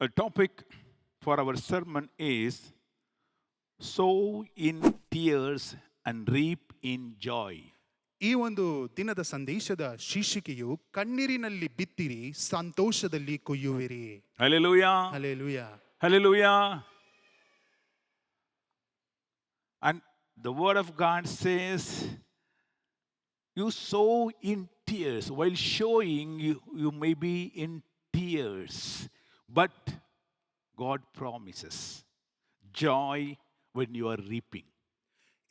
The topic for our sermon is sow in tears and reap in joy. ಈ ಒಂದು ದಿನದ ಸಂದೇಶದ ಶೀರ್ಷಿಕೆಯು ಕಣ್ಣೀರಿನಲ್ಲಿ ಬಿತ್ತಿರಿ, ಸಂತೋಷದಲ್ಲಿ ಕೊಯ್ಯುವಿರಿ. Hallelujah. Hallelujah. Hallelujah. And the word of God says, you sow in tears. While sowing, you may be in tears. But God promises joy when you are reaping.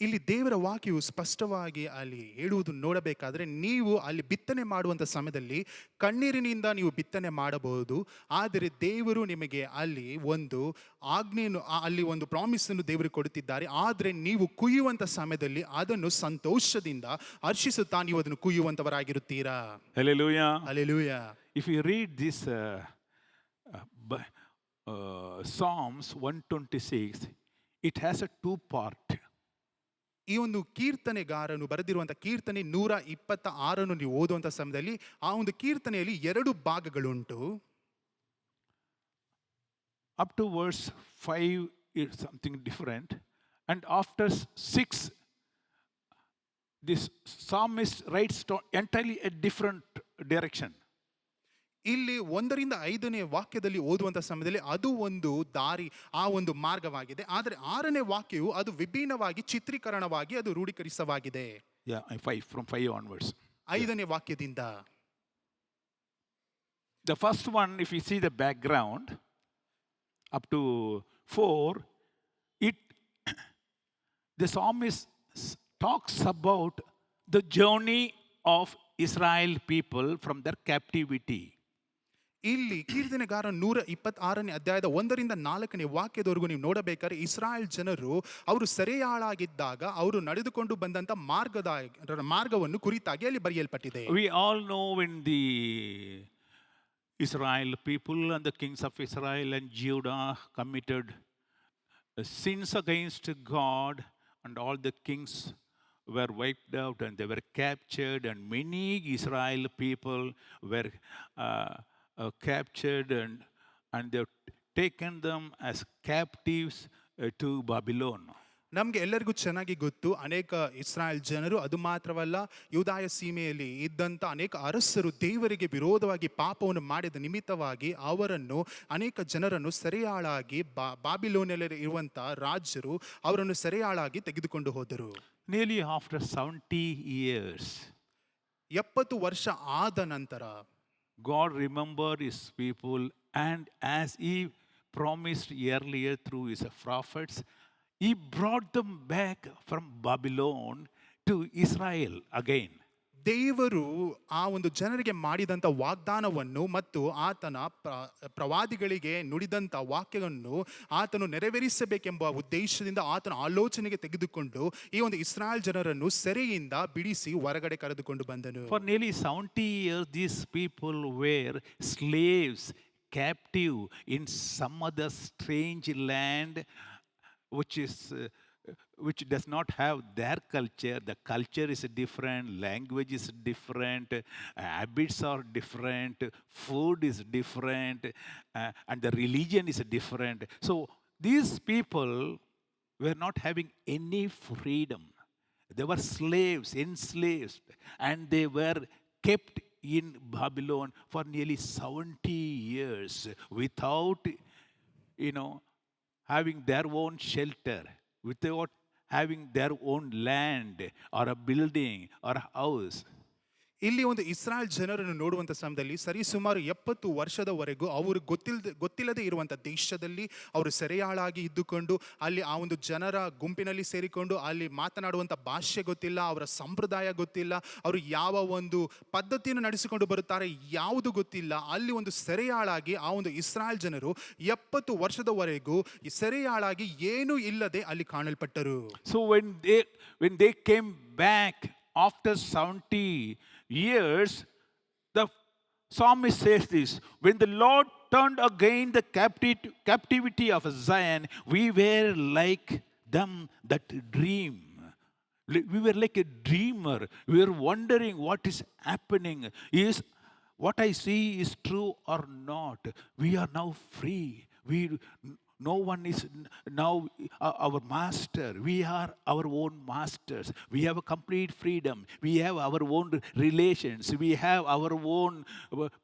ಇಲ್ಲಿ ದೇವರ ವಾಕ್ಯವು ಸ್ಪಷ್ಟವಾಗಿ ಅಲ್ಲಿ ಹೇಳುವುದು ನೋಡಬೇಕಾದ್ರೆ, ನೀವು ಅಲ್ಲಿ ಬಿತ್ತನೆ ಮಾಡುವಂಥ ಸಮಯದಲ್ಲಿ ಕಣ್ಣೀರಿನಿಂದ ನೀವು ಬಿತ್ತನೆ ಮಾಡಬಹುದು. ಆದರೆ ದೇವರು ನಿಮಗೆ ಅಲ್ಲಿ ಒಂದು ಆಜ್ಞೆಯನ್ನು, ಅಲ್ಲಿ ಒಂದು ಪ್ರಾಮಿಸನ್ನು ದೇವರು ಕೊಡುತ್ತಿದ್ದಾರೆ. ಆದರೆ ನೀವು ಕುಯ್ಯುವಂಥ ಸಮಯದಲ್ಲಿ ಅದನ್ನು ಸಂತೋಷದಿಂದ ಹರ್ಷಿಸುತ್ತಾ ನೀವು ಅದನ್ನು ಕುಯ್ಯುವಂಥವರಾಗಿರುತ್ತೀರಾ. Hallelujah. Hallelujah. If you read this Psalms 126, it has a two-part. ಈ ಒಂದು ಕೀರ್ತನೆಗಾರನು ಬರೆದಿರುವಂಥ ಕೀರ್ತನೆ 126 ನೀವು ಓದುವಂಥ ಸಮಯದಲ್ಲಿ ಆ ಒಂದು ಕೀರ್ತನೆಯಲ್ಲಿ 2 ಭಾಗಗಳುಂಟು. Up to verse 5 is something different, and after 6 this psalmist writes to entirely a different direction. ಇಲ್ಲಿ 1ರಿಂದ 5ನೇ ವಾಕ್ಯದಲ್ಲಿ ಓದುವಂಥ ಸಮಯದಲ್ಲಿ ಅದು ಒಂದು ದಾರಿ, ಆ ಒಂದು ಮಾರ್ಗವಾಗಿದೆ. ಆದರೆ 6ನೇ ವಾಕ್ಯವು ಅದು ವಿಭಿನ್ನವಾಗಿ ಚಿತ್ರೀಕರಣವಾಗಿ ಅದು ರೂಢೀಕರಿಸವಾಗಿದೆ. From 5 onwards. 5ನೇ ವಾಕ್ಯದಿಂದ. The first one, if you see the background up to 4, the psalmist talks about the journey of Israel people from their captivity. ಇಲ್ಲಿ ಕೀರ್ತನೆಗಾರ 126ನೇ ಅಧ್ಯಾಯದ 1ರಿಂದ 4ನೇ ವಾಕ್ಯದವರೆಗೂ ನೀವು ನೋಡಬೇಕಾದ್ರೆ, ಇಸ್ರಾಯೇಲ್ ಜನರು ಅವರು ಸೆರೆಯಾಳಾಗಿದ್ದಾಗ ಅವರು ನಡೆದುಕೊಂಡು ಬಂದಂತ ಮಾರ್ಗವನ್ನು ಕುರಿತಾಗಿ ಅಲ್ಲಿ ಬರೆಯಲ್ಪಟ್ಟಿದೆ. We all know when the Israel people and the kings of Israel and Judah committed sins against God, and all the kings were wiped out and they were captured, and many Israel people were captured, and they've taken them as captives to Babylon. ನಮಗೆ ಎಲ್ಲರಿಗೂ ಚೆನ್ನಾಗಿ ಗೊತ್ತು, ಅನೇಕ ಇಸ್ರಾಯೇಲ್ ಜನರು, ಅದು ಮಾತ್ರವಲ್ಲ ಯೂದಾಯ ಸೀಮೆಯಲ್ಲಿ ಇದ್ದಂಥ ಅನೇಕ ಅರಸರು ದೇವರಿಗೆ ವಿರೋಧವಾಗಿ ಪಾಪವನ್ನು ಮಾಡಿದ ನಿಮಿತ್ತವಾಗಿ ಅವರನ್ನು, ಅನೇಕ ಜನರನ್ನು ಸೆರೆಯಾಳಾಗಿ ಬಾಬಿಲೋನಿಯಲ್ಲಿ ಇರುವಂಥ ರಾಜರು ಅವರನ್ನು ಸೆರೆಯಾಳಾಗಿ ತೆಗೆದುಕೊಂಡು ಹೋದರು. Nearly after 70 years, 70 ವರ್ಷ ಆದ ನಂತರ God remembered his people, and as he promised earlier through his prophets, he brought them back from Babylon to Israel again. ದೇವರು ಆ ಒಂದು ಜನರಿಗೆ ಮಾಡಿದಂಥ ವಾಗ್ದಾನವನ್ನು ಮತ್ತು ಆತನ ಪ್ರವಾದಿಗಳಿಗೆ ನುಡಿದಂಥ ವಾಕ್ಯವನ್ನು ಆತನು ನೆರವೇರಿಸಬೇಕೆಂಬ ಉದ್ದೇಶದಿಂದ ಆತನ ಆಲೋಚನೆಗೆ ತೆಗೆದುಕೊಂಡು ಈ ಒಂದು ಇಸ್ರಾಯೇಲ್ ಜನರನ್ನು ಸೆರೆಯಿಂದ ಬಿಡಿಸಿ ಹೊರಗಡೆ ಕರೆದುಕೊಂಡು ಬಂದನು. For nearly 70 years, these people were slaves, captive in some other strange land, which does not have their culture. The culture is different, language is different, habits are different, food is different, and the religion is different. So these people were not having any freedom. They were slaves, enslaved, and they were kept in Babylon for nearly 70 years without, having their own shelter, without having their own land or a building or a house. ಇಲ್ಲಿ ಒಂದು ಇಸ್ರಾಯೇಲ್ ಜನರನ್ನು ನೋಡುವಂಥ ಸಮಯದಲ್ಲಿ ಸರಿಸುಮಾರು 70 ವರ್ಷದವರೆಗೂ ಅವರು ಗೊತ್ತಿಲ್ಲದೆ ಇರುವಂಥ ದೇಶದಲ್ಲಿ ಅವರು ಸೆರೆಯಾಳಾಗಿ ಇದ್ದುಕೊಂಡು ಅಲ್ಲಿ ಆ ಒಂದು ಜನರ ಗುಂಪಿನಲ್ಲಿ ಸೇರಿಕೊಂಡು ಅಲ್ಲಿ ಮಾತನಾಡುವಂಥ ಭಾಷೆ ಗೊತ್ತಿಲ್ಲ, ಅವರ ಸಂಪ್ರದಾಯ ಗೊತ್ತಿಲ್ಲ, ಅವರು ಯಾವ ಒಂದು ಪದ್ಧತಿಯನ್ನು ನಡೆಸಿಕೊಂಡು ಬರುತ್ತಾರೆ ಯಾವುದು ಗೊತ್ತಿಲ್ಲ. ಅಲ್ಲಿ ಒಂದು ಸೆರೆಯಾಳಾಗಿ ಆ ಒಂದು ಇಸ್ರಾಯೇಲ್ ಜನರು 70 ವರ್ಷದವರೆಗೂ ಸೆರೆಯಾಳಾಗಿ ಏನೂ ಇಲ್ಲದೆ ಅಲ್ಲಿ ಕಾಣಲ್ಪಟ್ಟರು. So when they came back after 70 years, the psalmist says this: when the Lord turned again the captivity of Zion, we were like them that dream. We were like a dreamer. We were wondering what is happening. what I see is true or not. We are now free. No one is now our master. We are our own masters. We have a complete freedom. We have our own relations. We have our own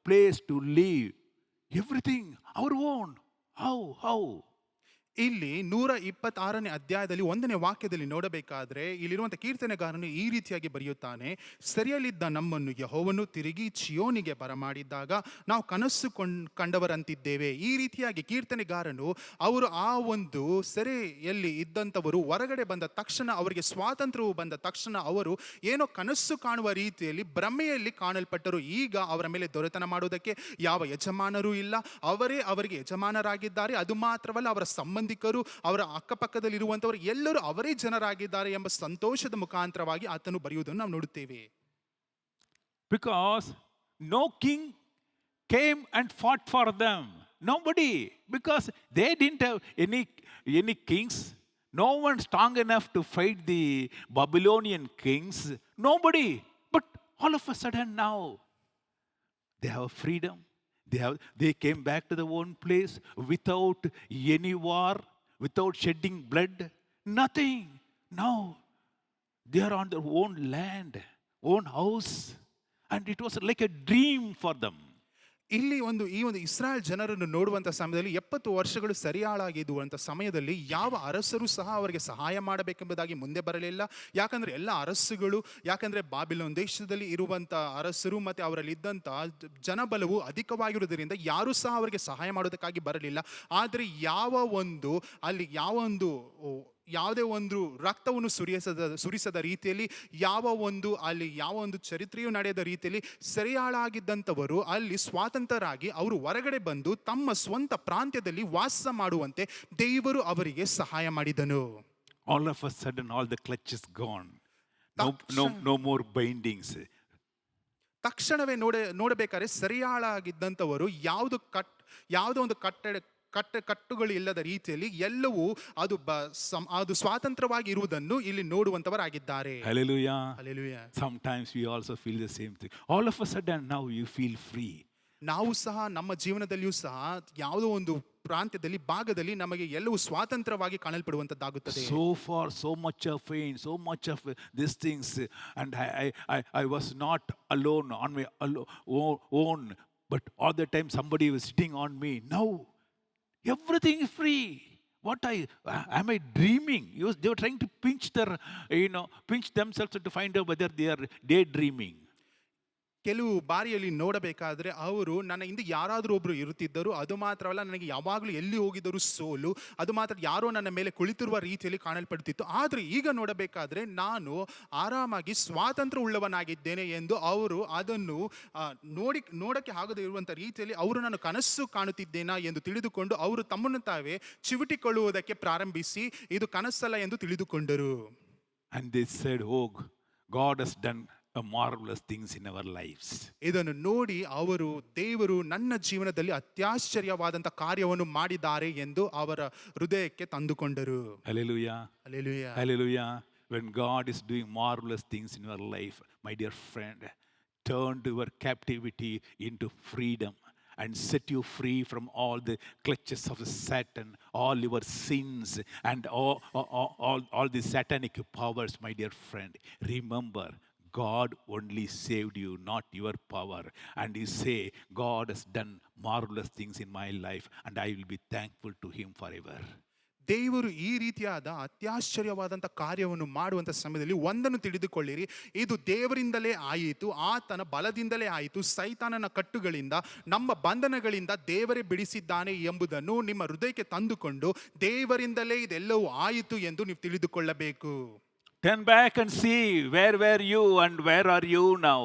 place to live. Everything our own. How? ಇಲ್ಲಿ 126ನೇ ಅಧ್ಯಾಯದಲ್ಲಿ 1ನೇ ವಾಕ್ಯದಲ್ಲಿ ನೋಡಬೇಕಾದ್ರೆ ಇಲ್ಲಿರುವಂಥ ಕೀರ್ತನೆಗಾರನು ಈ ರೀತಿಯಾಗಿ ಬರೆಯುತ್ತಾನೆ, ಸೆರೆಯಲ್ಲಿದ್ದ ನಮ್ಮನ್ನು ಯೆಹೋವನು ತಿರುಗಿ ಚಿಯೋನಿಗೆ ಬರಮಾಡಿದಾಗ ನಾವು ಕನಸು ಕಂಡವರಂತಿದ್ದೇವೆ. ಈ ರೀತಿಯಾಗಿ ಕೀರ್ತನೆಗಾರನು ಅವರು ಆ ಒಂದು ಸೆರೆಯಲ್ಲಿ ಇದ್ದಂಥವರು ಹೊರಗಡೆ ಬಂದ ತಕ್ಷಣ, ಅವರಿಗೆ ಸ್ವಾತಂತ್ರ್ಯವು ಬಂದ ತಕ್ಷಣ ಅವರು ಏನೋ ಕನಸು ಕಾಣುವ ರೀತಿಯಲ್ಲಿ ಭ್ರಮೆಯಲ್ಲಿ ಕಾಣಲ್ಪಟ್ಟರು. ಈಗ ಅವರ ಮೇಲೆ ದೊರೆತನ ಮಾಡುವುದಕ್ಕೆ ಯಾವ ಯಜಮಾನರೂ ಇಲ್ಲ, ಅವರೇ ಅವರಿಗೆ ಯಜಮಾನರಾಗಿದ್ದಾರೆ. ಅದು ಮಾತ್ರವಲ್ಲ, ಅವರ ಸಂಬಂಧಿಕರು, ಅವರ ಅಕ್ಕಪಕ್ಕದಲ್ಲಿರುವಂಥವರು ಎಲ್ಲರೂ ಅವರೇ ಜನರಾಗಿದ್ದಾರೆ ಎಂಬ ಸಂತೋಷದ ಮುಖಾಂತರವಾಗಿ ಆತನು ಬರೆಯುವುದನ್ನು ನಾವು ನೋಡುತ್ತೇವೆ. Because no king came and fought for them. Nobody, because they didn't have any kings. No one strong enough to fight the Babylonian kings. Nobody. But all of a sudden now, they have freedom. They came back to their own place without any war, without shedding blood, nothing. Now they are on their own land, own house, and it was like a dream for them. ಇಲ್ಲಿ ಈ ಒಂದು ಇಸ್ರಾಯೇಲ್ ಜನರನ್ನು ನೋಡುವಂಥ ಸಮಯದಲ್ಲಿ 70 ವರ್ಷಗಳು ಸರಿಯಾಳಾಗಿದ್ದುವಂಥ ಸಮಯದಲ್ಲಿ ಯಾವ ಅರಸರು ಸಹ ಅವರಿಗೆ ಸಹಾಯ ಮಾಡಬೇಕೆಂಬುದಾಗಿ ಮುಂದೆ ಬರಲಿಲ್ಲ. ಯಾಕಂದರೆ ಎಲ್ಲ ಅರಸುಗಳು, ಯಾಕಂದರೆ ಬಾಬಿಲೋನ್ ದೇಶದಲ್ಲಿ ಇರುವಂಥ ಅರಸರು ಮತ್ತು ಅವರಲ್ಲಿ ಇದ್ದಂಥ ಜನಬಲವು ಅಧಿಕವಾಗಿರುವುದರಿಂದ ಯಾರೂ ಸಹ ಅವರಿಗೆ ಸಹಾಯ ಮಾಡೋದಕ್ಕಾಗಿ ಬರಲಿಲ್ಲ. ಆದರೆ ಯಾವುದೇ ಒಂದು ರಕ್ತವನ್ನು ಸುರಿಸದ ರೀತಿಯಲ್ಲಿ, ಯಾವ ಒಂದು ಚರಿತ್ರೆಯು ನಡೆಯದ ರೀತಿಯಲ್ಲಿ ಸೆರೆಯಾಳಾಗಿದ್ದಂಥವರು ಅಲ್ಲಿ ಸ್ವಾತಂತ್ರ್ಯರಾಗಿ ಅವರು ಹೊರಗಡೆ ಬಂದು ತಮ್ಮ ಸ್ವಂತ ಪ್ರಾಂತ್ಯದಲ್ಲಿ ವಾಸ ಮಾಡುವಂತೆ ದೇವರು ಅವರಿಗೆ ಸಹಾಯ ಮಾಡಿದನು. All of a sudden, all the clutch is gone. No more bindings. ತಕ್ಷಣವೇ ನೋಡಬೇಕಾದ್ರೆ ಸೆರೆಯಾಳಾಗಿದ್ದಂಥವರು ಯಾವುದೋ ಒಂದು ಕಟ್ಟುಗಳು ಇಲ್ಲದ ರೀತಿಯಲ್ಲಿ ಎಲ್ಲವೂ ಅದು ಸ್ವಾತಂತ್ರ್ಯವಾಗಿ ಇರುವುದನ್ನು ಇಲ್ಲಿ ನೋಡುವಂತವರಾಗಿದ್ದಾರೆ. Hallelujah. Hallelujah. Sometimes we also feel the same thing. All of a sudden now you feel free. ನಾವು ಸಹ ನಮ್ಮ ಜೀವನದಲ್ಲಿಯೂ ಸಹ ಯಾವುದೋ ಒಂದು ಪ್ರಾಂತ್ಯದಲ್ಲಿ ಭಾಗದಲ್ಲಿ ನಮಗೆ ಎಲ್ಲವೂ ಸ್ವಾತಂತ್ರ್ಯವಾಗಿ ಕಾಣಲ್ಪಡುವಂತದ್ದಾಗುತ್ತದೆ. So far, so much of pain, so much of these things, and I was not alone on my own, but all the time somebody was sitting on me. Now everything is free. Am I dreaming? They were trying to pinch themselves to find out whether they are daydreaming. ಕೆಲವು ಬಾರಿಯಲ್ಲಿ ನೋಡಬೇಕಾದ್ರೆ ಅವರು ನನ್ನ ಹಿಂದೆ ಯಾರಾದರೂ ಒಬ್ರು ಇರುತ್ತಿದ್ದರು. ಅದು ಮಾತ್ರವಲ್ಲ, ನನಗೆ ಯಾವಾಗಲೂ ಎಲ್ಲಿ ಹೋಗಿದ್ದರೂ ಸೋಲು, ಅದು ಮಾತ್ರ ಯಾರೋ ನನ್ನ ಮೇಲೆ ಕುಳಿತಿರುವ ರೀತಿಯಲ್ಲಿ ಕಾಣಲ್ಪಡ್ತಿತ್ತು. ಆದರೆ ಈಗ ನೋಡಬೇಕಾದ್ರೆ ನಾನು ಆರಾಮಾಗಿ ಸ್ವಾತಂತ್ರ್ಯ ಉಳ್ಳವನಾಗಿದ್ದೇನೆ ಎಂದು ಅವರು ಅದನ್ನು ನೋಡಕ್ಕೆ ಆಗದೇ ಇರುವಂಥ ರೀತಿಯಲ್ಲಿ ಅವರು ನಾನು ಕನಸು ಕಾಣುತ್ತಿದ್ದೇನಾ ಎಂದು ತಿಳಿದುಕೊಂಡು ಅವರು ತಮ್ಮನ್ನು ತಾವೇ ಚಿವುಟಿಕೊಳ್ಳುವುದಕ್ಕೆ ಪ್ರಾರಂಭಿಸಿ ಇದು ಕನಸಲ್ಲ ಎಂದು ತಿಳಿದುಕೊಂಡರು. And they said, "Oh, God has done a marvelous things in our lives." ಇದನ್ನು ನೋಡಿ ಅವರು ದೇವರು ನನ್ನ ಜೀವನದಲ್ಲಿ ಅತ್ಯಾಶ್ಚರ್ಯವಾದಂಥ ಕಾರ್ಯವನ್ನು ಮಾಡಿದ್ದಾರೆ ಎಂದು ಅವರ ಹೃದಯಕ್ಕೆ ತಂದುಕೊಂಡರು. Hallelujah. Hallelujah. Hallelujah. When God is doing marvelous things in your life, my dear friend, turn your captivity into freedom and set you free from all the clutches of Satan, all your sins and all the satanic powers, my dear friend. Remember, God only saved you, not your power. And you say, God has done marvelous things in my life and I will be thankful to Him forever. ದೇವರು ಈ ರೀತಿಯಾದ ಅತ್ಯಾಶ್ಚರ್ಯವಾದಂಥ ಕಾರ್ಯವನ್ನು ಮಾಡುವಂಥ ಸಮಯದಲ್ಲಿ ಒಂದನ್ನು ತಿಳಿದುಕೊಳ್ಳಿರಿ, ಇದು ದೇವರಿಂದಲೇ ಆಯಿತು, ಆತನ ಬಲದಿಂದಲೇ ಆಯಿತು. ಸೈತಾನನ ಕಟ್ಟುಗಳಿಂದ, ನಮ್ಮ ಬಂಧನಗಳಿಂದ ದೇವರೇ ಬಿಡಿಸಿದ್ದಾನೆ ಎಂಬುದನ್ನು ನಿಮ್ಮ ಹೃದಯಕ್ಕೆ ತಂದುಕೊಂಡು ದೇವರಿಂದಲೇ ಇದೆಲ್ಲವೂ ಆಯಿತು ಎಂದು ನೀವು ತಿಳಿದುಕೊಳ್ಳಬೇಕು. Turn back and see, where were you and where are you now?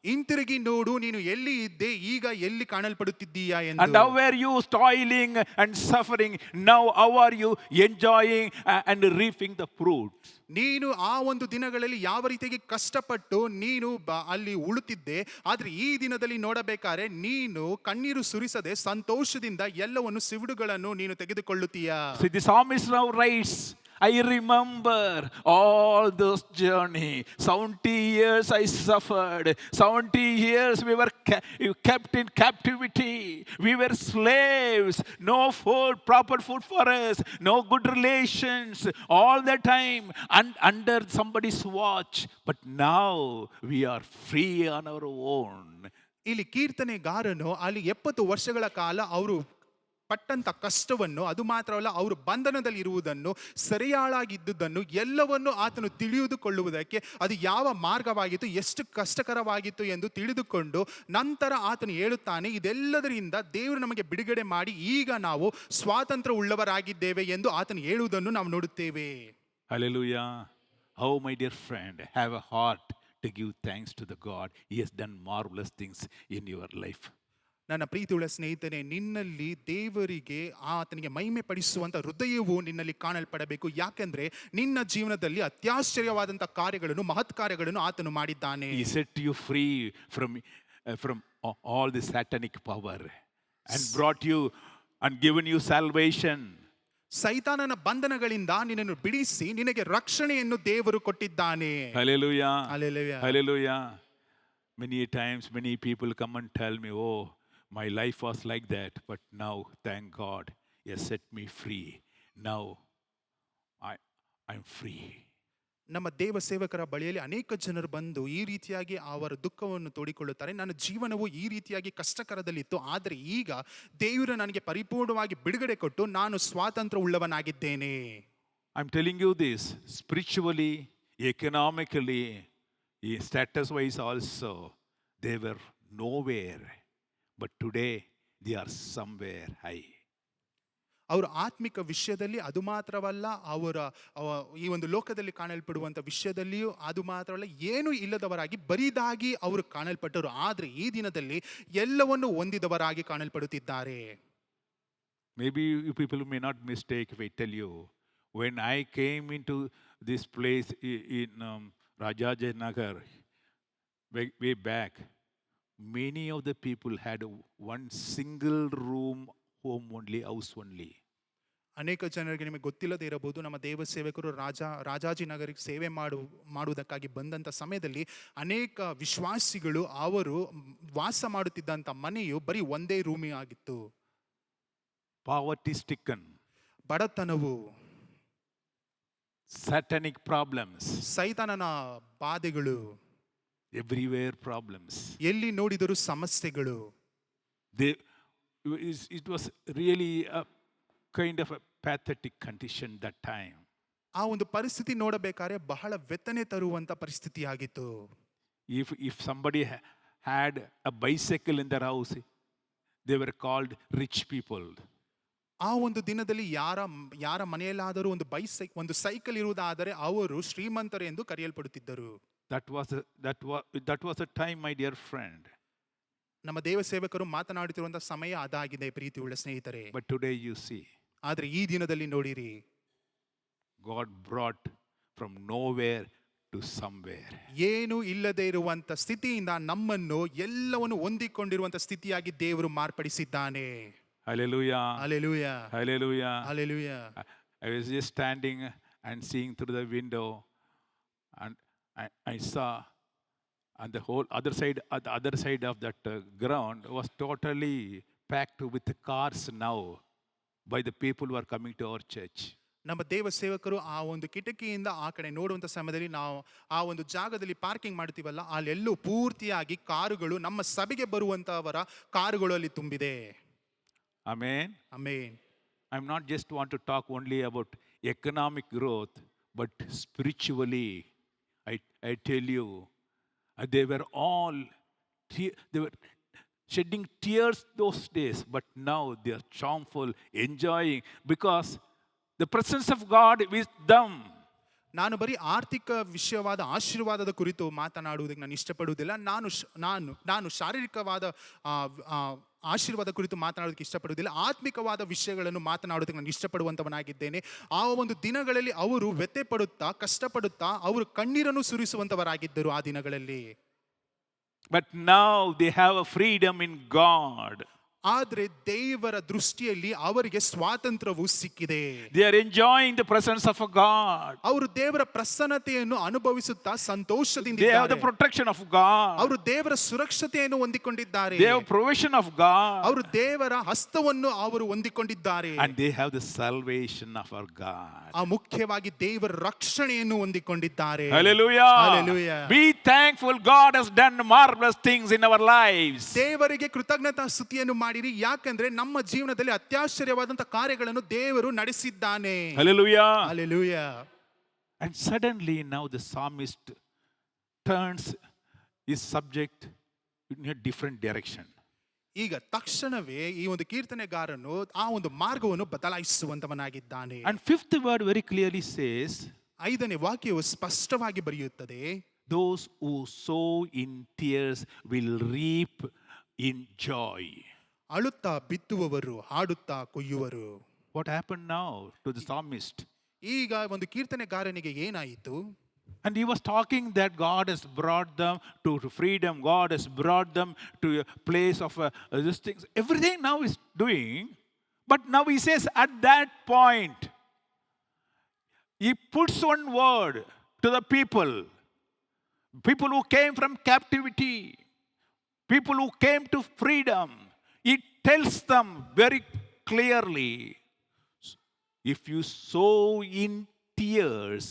ಹಿಂತಿರುಗಿ ನೋಡು, ನೀನು ಎಲ್ಲಿ ಇದ್ದೆ, ಈಗ ಎಲ್ಲಿ ಕಾಣಲ್ಪಡುತ್ತಿದ್ದೀಯಾ ಎಂದು. And how were you toiling and suffering? Now how are you enjoying and reaping the fruit? ನೀನು ಆ ಒಂದು ದಿನಗಳಲ್ಲಿ ಯಾವ ರೀತಿಯಾಗಿ ಕಷ್ಟಪಟ್ಟು ನೀನು ಅಲ್ಲಿ ಉಳುತ್ತಿದ್ದೆ, ಆದ್ರೆ ಈ ದಿನದಲ್ಲಿ ನೋಡಬೇಕಾದ್ರೆ ನೀನು ಕಣ್ಣೀರು ಸುರಿಸದೆ ಸಂತೋಷದಿಂದ ಎಲ್ಲವನ್ನು ಸಿವುಡುಗಳನ್ನು ನೀನು ತೆಗೆದುಕೊಳ್ಳುತ್ತೀಯಾ. See, the psalmist now writes, I remember all those journey. 70 years I suffered. 70 years we were kept in captivity. We were slaves. No food, proper food for us. No good relations. All the time under somebody's watch. But now we are free on our own. ಇಲ್ಲಿ ಕೀರ್ತನೆಗಾರನು ಅಲ್ಲಿ 70 ವರ್ಷಗಳ ಕಾಲ ಅವರು ಪಟ್ಟಂತ ಕಷ್ಟವನ್ನು, ಅದು ಮಾತ್ರವಲ್ಲ ಅವರು ಬಂಧನದಲ್ಲಿ ಇರುವುದನ್ನು, ಸೆರೆಯಾಳಾಗಿದ್ದುದನ್ನು ಎಲ್ಲವನ್ನು ಆತನು ತಿಳಿದುಕೊಳ್ಳುವುದಕ್ಕೆ ಅದು ಯಾವ ಮಾರ್ಗವಾಗಿತ್ತು, ಎಷ್ಟು ಕಷ್ಟಕರವಾಗಿತ್ತು ಎಂದು ತಿಳಿದುಕೊಂಡು ನಂತರ ಆತನು ಹೇಳುತ್ತಾನೆ, ಇದೆಲ್ಲದರಿಂದ ದೇವರು ನಮಗೆ ಬಿಡುಗಡೆ ಮಾಡಿ ಈಗ ನಾವು ಸ್ವಾತಂತ್ರ್ಯ ಉಳ್ಳವರಾಗಿದ್ದೇವೆ ಎಂದು ಆತನು ಹೇಳುವುದನ್ನು ನಾವು ನೋಡುತ್ತೇವೆ. Hallelujah. How, my dear friend, have a heart to give thanks to the God. He has done marvelous things in your life. ನನ್ನ ಪ್ರೀತಿಯುಳ್ಳ ಸ್ನೇಹಿತನೇ, ನಿನ್ನಲ್ಲಿ ದೇವರಿಗೆ ಆತನಿಗೆ ಮಹಿಮೆ ಪಡಿಸುವಂತ ಹೃದಯವು ನಿನ್ನಲ್ಲಿ ಕಾಣಲ್ಪಡಬೇಕು. ಯಾಕೆಂದ್ರೆ ನಿನ್ನ ಜೀವನದಲ್ಲಿ ಅತ್ಯಾಶ್ಚರ್ಯವಾದಂತ ಕಾರ್ಯಗಳನ್ನು, ಮಹತ್ ಕಾರ್ಯಗಳನ್ನು ಆತನು ಮಾಡಿದ್ದಾನೆ. He set you free from all the satanic power and brought you and given you salvation. ಸೈತಾನನ ಬಂಧನಗಳಿಂದ ನಿನ್ನನ್ನು ಬಿಡಿಸಿ ನಿನಗೆ ರಕ್ಷಣೆಯನ್ನು ದೇವರು ಕೊಟ್ಟಿದ್ದಾನೆ. Hallelujah. Hallelujah. Hallelujah. Many times many people come and tell me, oh, my life was like that, but now thank God He has set me free. Now I'm free. ನಮ್ಮ ದೇವ ಸೇವಕರ ಬಳಿಯಲ್ಲಿ ಅನೇಕ ಜನರು ಬಂದು ಈ ರೀತಿಯಾಗಿ ಅವರ ದುಃಖವನ್ನು ತೋಡಿಕೊಳ್ಳುತ್ತಾರೆ. ನನ್ನ ಜೀವನವು ಈ ರೀತಿಯಾಗಿ ಕಷ್ಟಕರದಲ್ಲಿತ್ತು, ಆದರೆ ಈಗ ದೇವರು ನನಗೆ ಪರಿಪೂರ್ಣವಾಗಿ ಬಿಡುಗಡೆ ಕೊಟ್ಟು ನಾನು ಸ್ವಾತಂತ್ರ್ಯ ಉಳ್ಳವನಾಗಿದ್ದೇನೆ. I'm telling you this, spiritually, economically, status wise also, they were nowhere, but today they are somewhere high. ಅವರ ಆತ್ಮಿಕ ವಿಷಯದಲ್ಲಿ ಅದು ಮಾತ್ರವಲ್ಲ, ಅವರ ಈ ಒಂದು ಲೋಕದಲ್ಲಿ ಕಾಣಲ್ಪಡುವಂಥ ವಿಷಯದಲ್ಲಿಯೂ ಅದು ಮಾತ್ರವಲ್ಲ, ಏನೂ ಇಲ್ಲದವರಾಗಿ ಬರಿದಾಗಿ ಅವರು ಕಾಣಲ್ಪಟ್ಟರು. ಆದರೆ ಈ ದಿನದಲ್ಲಿ ಎಲ್ಲವನ್ನು ಹೊಂದಿದವರಾಗಿ ಕಾಣಲ್ಪಡುತ್ತಿದ್ದಾರೆ. Maybe you people may not mistake if I tell you, when I came into this place in Rajaji Nagar way back, many of the people had one single room, home only, house only. ಅನೇಕ ಜನರಿಗೆ ನಿಮಗೆ ಗೊತ್ತಿಲ್ಲದೆ ಇರಬಹುದು, ನಮ್ಮ ದೇವ ಸೇವಕರು ರಾಜಾಜಿನಗರಿಗೆ ಸೇವೆ ಮಾಡುವುದಕ್ಕಾಗಿ ಬಂದಂಥ ಸಮಯದಲ್ಲಿ ಅನೇಕ ವಿಶ್ವಾಸಿಗಳು ಅವರು ವಾಸ ಮಾಡುತ್ತಿದ್ದಂಥ ಮನೆಯು ಬರೀ ಒಂದೇ ರೂಮಿ ಆಗಿತ್ತು. Poverty stricken, ಬಡತನವು, satanic problems, ಸೈತಾನನ ಬಾಧೆಗಳು, everywhere problems. ಎಲ್ಲಿ ನೋಡಿದರೂ ಸಮಸ್ಯೆಗಳು. It was really a kind of a pathetic condition that time. ಆ ಒಂದು ಪರಿಸ್ಥಿತಿ ನೋಡಬೇಕಾದ್ರೆ ಬಹಳ ವೆತನೆ ತರುವಂತ ಪರಿಸ್ಥಿತಿ ಆಗಿತ್ತು. If somebody had a bicycle in their house, they were called rich people. ಆ ಒಂದು ದಿನದಲ್ಲಿ ಯಾರ ಮನೆಯಲ್ಲಾದರೂ ಒಂದು ಸೈಕಲ್ ಇರುವುದಾದರೆ ಅವರು ಶ್ರೀಮಂತರು ಎಂದು ಕರೆಯಲ್ಪಡುತ್ತಿದ್ದರು. That was a time, my dear friend. ನಮ್ಮ ದೇವ ಸೇವಕರು ಮಾತನಾಡುತ್ತಿರುವಂತಹ ಸಮಯ ಅದಾಗಿದೆ ಪ್ರೀತಿಯುಳ್ಳ ಸ್ನೇಹಿತರೆ. But today you see, ಆದ್ರೆ ಈ ದಿನದಲ್ಲಿ ನೋಡಿರಿ, God brought from nowhere to somewhere. ಏನು ಇಲ್ಲದೆ ಇರುವಂತ ಸ್ಥಿತಿಯಿಂದ ನಮ್ಮನ್ನು ಎಲ್ಲವನ್ನು ಹೊಂದಿಕೊಂಡಿರುವಂತ ಸ್ಥಿತಿಯಾಗಿ ದೇವರು ಮಾರ್ಪಡಿಸಿದ್ದಾನೆ. Hallelujah. Hallelujah. Hallelujah. Hallelujah. I was just standing and seeing through the window, and I saw on the whole other side of that ground was totally packed with cars now by the people who are coming to our church. ನಮ್ಮ ದೇವ ಸೇವಕರು ಆ ಒಂದು ಕಿಟಕಿಯಿಂದ ಆ ಕಡೆ ನೋಡುವಂತ ಸಮಯದಲ್ಲಿ ನಾವು ಆ ಒಂದು ಜಾಗದಲ್ಲಿ ಪಾರ್ಕಿಂಗ್ ಮಾಡ್ತೀವಲ್ಲ, ಅಲ್ಲೆಲ್ಲೂ ಪೂರ್ತಿಯಾಗಿ ಕಾರುಗಳು, ನಮ್ಮ ಸಭೆಗೆ ಬರುವಂತವರ ಕಾರುಗಳು ಅಲ್ಲಿ ತುಂಬಿದೆ. Amen. Amen. I'm not just want to talk only about economic growth, but spiritually, I tell you, they were shedding tears those days, but now they are charmful, enjoying, because the presence of God with them. ನಾನು ಬರೀ ಆರ್ಥಿಕ ವಿಷಯವಾದ ಆಶೀರ್ವಾದದ ಕುರಿತು ಮಾತನಾಡುವುದಕ್ಕೆ ನಾನು ಇಷ್ಟಪಡುವುದಿಲ್ಲ. ನಾನು ಶಾರೀರಿಕವಾದ ಆಶೀರ್ವಾದ ಕುರಿತು ಮಾತನಾಡೋದಕ್ಕೆ ಇಷ್ಟಪಡುವುದಿಲ್ಲ. ಆತ್ಮಿಕವಾದ ವಿಷಯಗಳನ್ನು ಮಾತನಾಡೋದಕ್ಕೆ ನಾನು ಇಷ್ಟಪಡುವಂತವನಾಗಿದ್ದೇನೆ. ಆ ಒಂದು ದಿನಗಳಲ್ಲಿ ಅವರು ವ್ಯಥೆ ಪಡುತ್ತಾ, ಕಷ್ಟಪಡುತ್ತಾ, ಅವರು ಕಣ್ಣೀರನ್ನು ಸುರಿಸುವಂತವರಾಗಿದ್ದರು ಆ ದಿನಗಳಲ್ಲಿ. But now they have a freedom in God. ಆದ್ರೆ ದೇವರ ದೃಷ್ಟಿಯಲ್ಲಿ ಅವರಿಗೆ ಸ್ವಾತಂತ್ರ್ಯವು ಸಿಕ್ಕಿದೆ. They are enjoying the presence of a God. ಅವರು ದೇವರ ಪ್ರಸನ್ನತೆಯನ್ನು ಅನುಭವಿಸುತ್ತಾ ಸಂತೋಷದಿಂದ They have the protection of God. ಅವರು ದೇವರ ಸುರಕ್ಷತೆಯನ್ನು ಹೊಂದಿಕೊಂಡಿದ್ದಾರೆ. They have provision of God. ಅವರು ದೇವರ ಹಸ್ತವನ್ನು ಅವರು ಹೊಂದಿಕೊಂಡಿದ್ದಾರೆ. And they have the salvation of our God. ಆ ಮುಖ್ಯವಾಗಿ ದೇವರ ರಕ್ಷಣೆಯನ್ನು ಹೊಂದಿಕೊಂಡಿದ್ದಾರೆ. Hallelujah. Hallelujah. Be thankful. God has done marvelous things in our lives. ದೇವರಿಗೆ ಕೃತಜ್ಞತಾ ಸ್ತುತಿಯನ್ನು ಮಾಡಿರಿ, ಯಾಕಂದ್ರೆ ನಮ್ಮ ಜೀವನದಲ್ಲಿ ಅತ್ಯಾಶ್ಚರ್ಯವಾದಂತಹ ಕಾರ್ಯಗಳನ್ನು ದೇವರು ನಡೆಸಿದ್ದಾನೆ. Hallelujah. Hallelujah. And suddenly now the psalmist turns his subject in a different direction. ಈಗ ತಕ್ಷಣವೇ ಈ ಒಂದು ಕೀರ್ತನೆಗಾರನು ಆ ಒಂದು ಮಾರ್ಗವನ್ನು ಬದಲಾಯಿಸುವಂತವನಾಗಿದ್ದಾನೆ. And fifth word very clearly says, 5ನೇ ವಾಕ್ಯವು ಸ್ಪಷ್ಟವಾಗಿ ಬರೆಯುತ್ತದೆ, those who sow in tears will reap in joy. ಅಳುತ್ತಾ ಬಿತ್ತುವವರು ಹಾಡುತ್ತಾ ಕೊಯ್ಯುವರು. What happened now to the psalmist? ಈಗ ಒಂದು ಕೀರ್ತನೆಗಾರನಿಗೆ ಏನಾಯಿತು? And he was talking that God has brought them to freedom. God has brought them to a place of these things. Everything now is doing. But now he says at that point, he puts one word to the people. People who came from captivity. People who came to freedom. He tells them very clearly, if you sow in tears,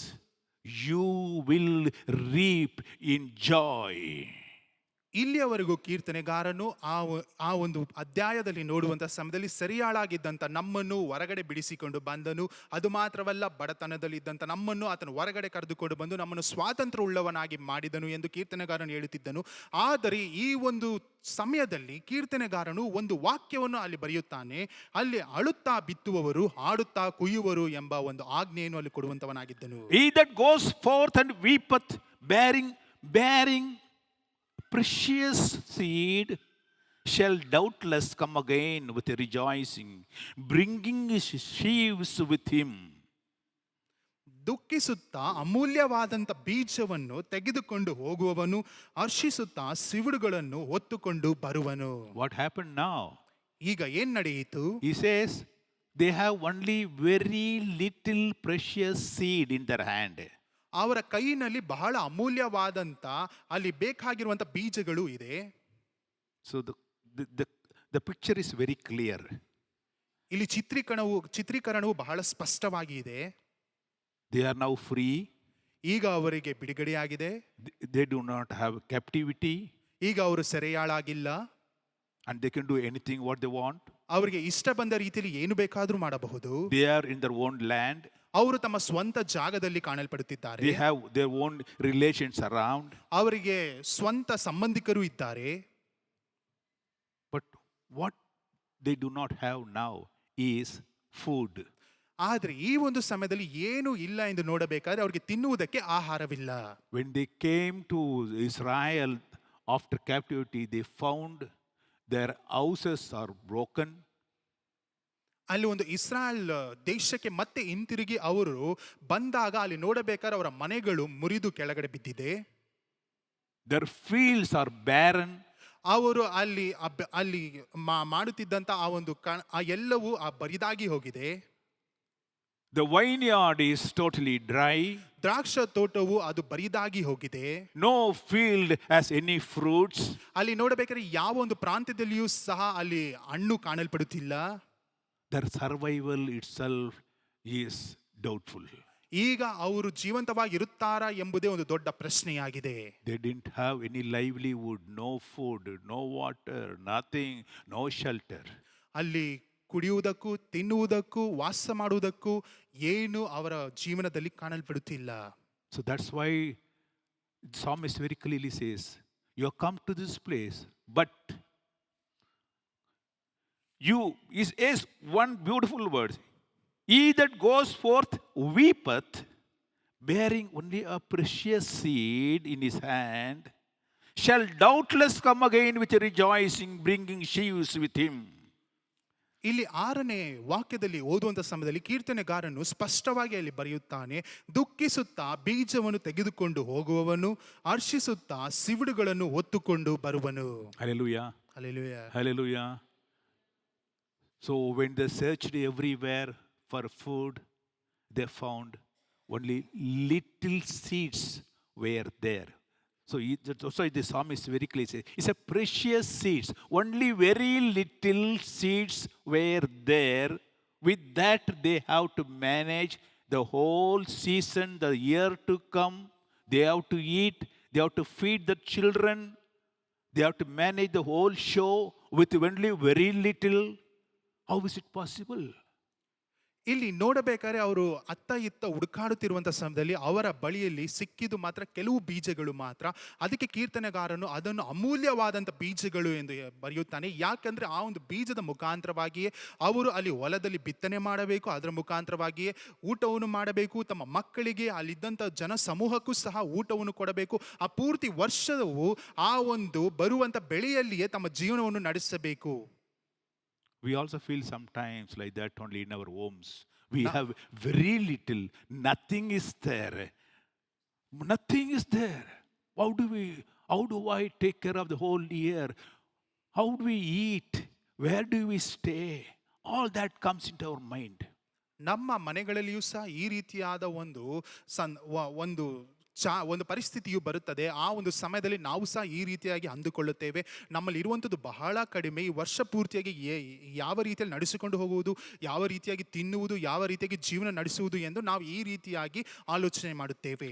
you will reap in joy. ಇಲ್ಲಿಯವರೆಗೂ ಕೀರ್ತನೆಗಾರನು ಆ ಒಂದು ಅಧ್ಯಾಯದಲ್ಲಿ ನೋಡುವಂತಹ ಸಮಯದಲ್ಲಿ ಸರಿಯಾಳಾಗಿದ್ದಂಥ ನಮ್ಮನ್ನು ಹೊರಗಡೆ ಬಿಡಿಸಿಕೊಂಡು ಬಂದನು. ಅದು ಮಾತ್ರವಲ್ಲ, ಬಡತನದಲ್ಲಿದ್ದಂಥ ನಮ್ಮನ್ನು ಆತನು ಹೊರಗಡೆ ಕರೆದುಕೊಂಡು ಬಂದು ನಮ್ಮನ್ನು ಸ್ವಾತಂತ್ರ್ಯ ಉಳ್ಳವನಾಗಿ ಮಾಡಿದನು ಎಂದು ಕೀರ್ತನೆಗಾರನು ಹೇಳುತ್ತಿದ್ದನು. ಆದರೆ ಈ ಒಂದು ಸಮಯದಲ್ಲಿ ಕೀರ್ತನೆಗಾರನು ಒಂದು ವಾಕ್ಯವನ್ನು ಅಲ್ಲಿ ಬರೆಯುತ್ತಾನೆ. ಅಲ್ಲಿ ಅಳುತ್ತಾ ಬಿತ್ತುವವರು ಹಾಡುತ್ತಾ ಕುಯ್ಯುವರು ಎಂಬ ಒಂದು ಆಜ್ಞೆಯನ್ನು ಅಲ್ಲಿ ಕೊಡುವಂತವನಾಗಿದ್ದನು. He that goes forth and weepeth, bearing precious seed, shall doubtless come again with a rejoicing, bringing his sheaves with him. ದುಃಖಿಸುತ್ತಾ ಅಮೂಲ್ಯವಾದಂಥ ಬೀಜವನ್ನು ತೆಗೆದುಕೊಂಡು ಹೋಗುವವನು ಹರ್ಷಿಸುತ್ತಾ ಸಿವುಡುಗಳನ್ನು ಹೊತ್ತುಕೊಂಡು ಬರುವನು. What happened now? ಈಗ ಏನ್ ನಡೆಯಿತು? He says they have only very little precious seed in their hand. ಅವರ ಕೈನಲ್ಲಿ ಬಹಳ ಅಮೂಲ್ಯವಾದಂಥ ಅಲ್ಲಿ ಬೇಕಾಗಿರುವಂಥ ಬೀಜಗಳು ಇದೆ. So the picture is very clear. ಇಲ್ಲಿ ಚಿತ್ರೀಕರಣವು ಬಹಳ ಸ್ಪಷ್ಟವಾಗಿ ಇದೆ. They are now free. ಈಗ ಅವರಿಗೆ ಬಿಡುಗಡೆಯಾಗಿದೆ. They do not have captivity. ಈಗ ಅವರು ಸೆರೆಯಾಳಾಗಿಲ್ಲ. And they can do anything what they want. ಅವರಿಗೆ ಇಷ್ಟ ಬಂದ ರೀತಿಯಲ್ಲಿ ಏನು ಬೇಕಾದರೂ ಮಾಡಬಹುದು. They are in their own land. ಅವರು ತಮ್ಮ ಸ್ವಂತ ಜಾಗದಲ್ಲಿ ಕಾಣಲ್ಪಡುತ್ತಿದ್ದಾರೆ. They have their own relations around. ಅವರಿಗೆ ಸ್ವಂತ ಸಂಬಂಧಿಕರು ಇದ್ದಾರೆ. But what they do not have now is food. ಆದರೆ ಈ ಒಂದು ಸಮಯದಲ್ಲಿ ಏನು ಇಲ್ಲ ಎಂದು ನೋಡಬೇಕಾದ್ರೆ ಅವರಿಗೆ ತಿನ್ನುವುದಕ್ಕೆ ಆಹಾರವಿಲ್ಲ. When they came to Israel after captivity, they found their houses are broken. ಅಲ್ಲಿ ಒಂದು ಇಸ್ರಾಯೇಲ್ ದೇಶಕ್ಕೆ ಮತ್ತೆ ಹಿಂತಿರುಗಿ ಅವರು ಬಂದಾಗ ಅಲ್ಲಿ ನೋಡಬೇಕಾದ್ರೆ ಅವರ ಮನೆಗಳು ಮುರಿದು ಕೆಳಗಡೆ ಬಿದ್ದಿದೆ. Their fields are barren. ಅವರು ಅಲ್ಲಿ ಮಾಡುತ್ತಿದ್ದಂತ ಆ ಒಂದು ಎಲ್ಲವೂ ಬರಿದಾಗಿ ಹೋಗಿದೆ. The vineyard is totally dry. ದ್ರಾಕ್ಷ ತೋಟವು ಅದು ಬರಿದಾಗಿ ಹೋಗಿದೆ. No field has any fruits. ಅಲ್ಲಿ ನೋಡಬೇಕಾದ್ರೆ ಯಾವ ಒಂದು ಪ್ರಾಂತ್ಯದಲ್ಲಿಯೂ ಸಹ ಅಲ್ಲಿ ಹಣ್ಣು ಕಾಣಲ್ಪಡುತ್ತಿಲ್ಲ. Their survival itself is doubtful. ಈಗ ಅವರು ಜೀವಂತವಾಗಿರುತ್ತಾರಾ ಎಂಬುದೇ ಒಂದು ದೊಡ್ಡ ಪ್ರಶ್ನೆಯಾಗಿದೆ. They didn't have any livelihood, no food, no water, nothing, no shelter. ಅಲ್ಲಿ ಕುಡಿಯುವುದಕ್ಕೂ ತಿನ್ನುವುದಕ್ಕೂ ವಾಸ ಮಾಡುವುದಕ್ಕೂ ಏನು ಅವರ ಜೀವನದಲ್ಲಿ ಕಾಣಲ್ಪಡುತ್ತಿಲ್ಲ. So that's why the psalmist very clearly says, you have come to this place, but you is one beautiful word. He that goes forth weepeth, bearing only a precious seed in his hand, shall doubtless come again with a rejoicing, bringing sheaves with him. ಇಲ್ಲಿ 6ನೇ ವಾಕ್ಯದಲ್ಲಿ ಓದುವಂತ ಸಮಯದಲ್ಲಿ ಕೀರ್ತನೆಗಾರನು ಸ್ಪಷ್ಟವಾಗಿ ಅಲ್ಲಿ ಬರೆಯುತ್ತಾನೆ, ದುಃಖಿಸುತ್ತಾ ಬೀಜವನ್ನು ತೆಗೆದುಕೊಂಡು ಹೋಗುವವನು ಹರ್ಷಿಸುತ್ತಾ ಸಿವುಡುಗಳನ್ನು ಹೊತ್ತುಕೊಂಡು ಬರುವನು. Hallelujah. Hallelujah. Hallelujah. So when they searched everywhere for food, they found only little seeds were there. So that's why the psalmist very clearly says, it's a precious seeds. Only very little seeds were there. With that, they have to manage the whole season, the year to come. They have to eat. They have to feed the children. They have to manage the whole show with only very little. How is it possible? ಇಲ್ಲಿ ನೋಡಬೇಕಾದ್ರೆ ಅವರು ಅತ್ತ ಇತ್ತ ಹುಡುಕಾಡುತ್ತಿರುವಂಥ ಸಮಯದಲ್ಲಿ ಅವರ ಬಳಿಯಲ್ಲಿ ಸಿಕ್ಕಿದ್ದು ಮಾತ್ರ ಕೆಲವು ಬೀಜಗಳು ಮಾತ್ರ. ಅದಕ್ಕೆ ಕೀರ್ತನೆಗಾರನು ಅದನ್ನು ಅಮೂಲ್ಯವಾದಂಥ ಬೀಜಗಳು ಎಂದು ಬರೆಯುತ್ತಾನೆ. ಯಾಕಂದ್ರೆ ಆ ಒಂದು ಬೀಜದ ಮುಖಾಂತರವಾಗಿಯೇ ಅವರು ಅಲ್ಲಿ ಹೊಲದಲ್ಲಿ ಬಿತ್ತನೆ ಮಾಡಬೇಕು, ಅದರ ಮುಖಾಂತರವಾಗಿಯೇ ಊಟವನ್ನು ಮಾಡಬೇಕು, ತಮ್ಮ ಮಕ್ಕಳಿಗೆ ಅಲ್ಲಿದ್ದಂಥ ಜನ ಸಮೂಹಕ್ಕೂ ಸಹ ಊಟವನ್ನು ಕೊಡಬೇಕು. ಆ ಪೂರ್ತಿ ವರ್ಷವು ಆ ಒಂದು ಬರುವಂಥ ಬೆಳೆಯಲ್ಲಿಯೇ ತಮ್ಮ ಜೀವನವನ್ನು ನಡೆಸಬೇಕು. We also feel sometimes like that only in our homes. We have very little, nothing is there. Nothing is there. How do I take care of the whole year? How do we eat? Where do we stay? All that comes into our mind. ನಮ್ಮ ಮನೆಗಳಲ್ಲಿಯೂ ಸಹ ಈ ರೀತಿಯಾದ ಒಂದು ಒಂದು ಪರಿಸ್ಥಿತಿಯು ಬರುತ್ತದೆ. ಆ ಒಂದು ಸಮಯದಲ್ಲಿ ನಾವು ಸಹ ಈ ರೀತಿಯಾಗಿ ಅಂದುಕೊಳ್ಳುತ್ತೇವೆ, ನಮ್ಮಲ್ಲಿ ಇರುವಂಥದ್ದು ಬಹಳ ಕಡಿಮೆ, ಈ ವರ್ಷ ಪೂರ್ತಿಯಾಗಿ ಯಾವ ರೀತಿಯಲ್ಲಿ ನಡೆಸಿಕೊಂಡು ಹೋಗುವುದು, ಯಾವ ರೀತಿಯಾಗಿ ತಿನ್ನುವುದು, ಯಾವ ರೀತಿಯಾಗಿ ಜೀವನ ನಡೆಸುವುದು ಎಂದು ನಾವು ಈ ರೀತಿಯಾಗಿ ಆಲೋಚನೆ ಮಾಡುತ್ತೇವೆ.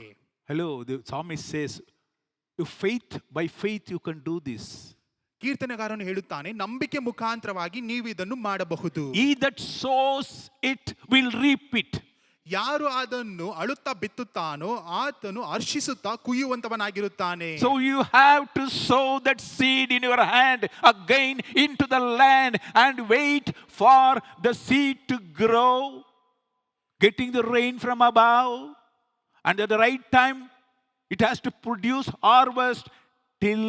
Hello, the psalmist says, by faith you can do this. ಕೀರ್ತನೆಗಾರನು ಹೇಳುತ್ತಾನೆ, ನಂಬಿಕೆ ಮುಖಾಂತರವಾಗಿ ನೀವು ಇದನ್ನು ಮಾಡಬಹುದು. He that sows it will reap it. ಯಾರು ಅದನ್ನು ಅಳುತ್ತಾ ಬಿತ್ತುತ್ತಾನೋ ಆತನು ಹರ್ಷಿಸುತ್ತಾ ಕುಯ್ಯುವಂತವನಾಗಿರುತ್ತಾನೆ. So you have to sow that seed in your hand again into the land and wait for the seed to grow, getting the rain from above, and at the right time it has to produce harvest. Till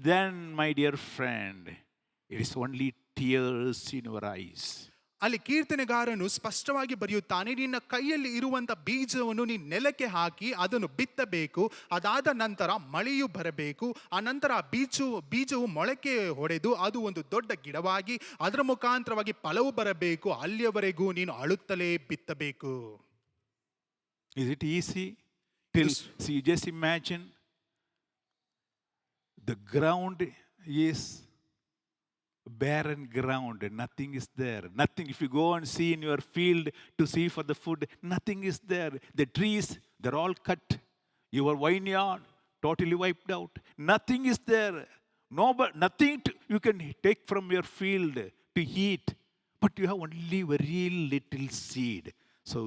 then, my dear friend, it is only tears in your eyes. ಅಲ್ಲಿ ಕೀರ್ತನೆಗಾರನು ಸ್ಪಷ್ಟವಾಗಿ ಬರೆಯುತ್ತಾನೆ, ನಿನ್ನ ಕೈಯಲ್ಲಿ ಇರುವಂತ ಬೀಜವನ್ನು ನೀನು ನೆಲಕ್ಕೆ ಹಾಕಿ ಅದನ್ನು ಬಿತ್ತಬೇಕು, ಅದಾದ ನಂತರ ಮಳೆಯು ಬರಬೇಕು, ಆ ನಂತರ ಆ ಬೀಜವು ಮೊಳಕೆ ಹೊಡೆದು ಅದು ಒಂದು ದೊಡ್ಡ ಗಿಡವಾಗಿ ಅದರ ಮುಖಾಂತರವಾಗಿ ಫಲವು ಬರಬೇಕು. ಅಲ್ಲಿಯವರೆಗೂ ನೀನು ಅಳುತ್ತಲೇ ಬಿತ್ತಬೇಕು. Is it easy? See, just imagine the ground is barren ground, nothing is there. Nothing. If you go and see in your field to see for the food, nothing is there. The trees, they're all cut. Your vineyard, totally wiped out. Nothing is there. Nothing you can take from your field to eat. But you have only very little seed. So